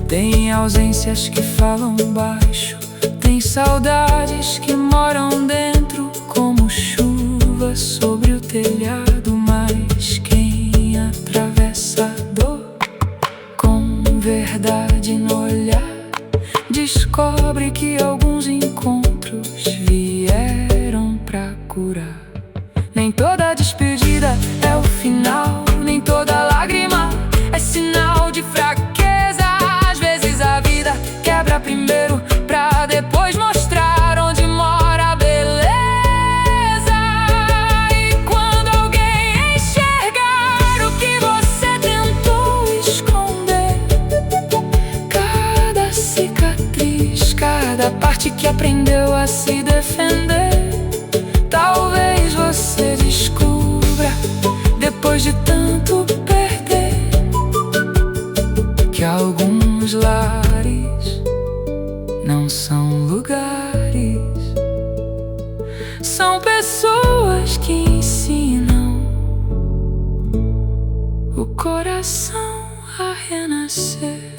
tem ausências que falam baixo, tem saudades que moram dentro como chuva sobre o telhado. Mas quem atravessa a dor com verdade no olhar, descobre que alguns encontros vieram pra curar. Nem toda despedida é o final, nem toda lágrima é sinal de fraqueza. Às vezes a vida quebra primeiro pra depois mostrar onde mora a beleza. E quando alguém enxergar o que você tentou esconder, cada cicatriz, cada parte que aprendeu a se defender, talvez você descubra, depois de tanto perder, que alguns lares não são lugares, são pessoas que ensinam o coração a renascer.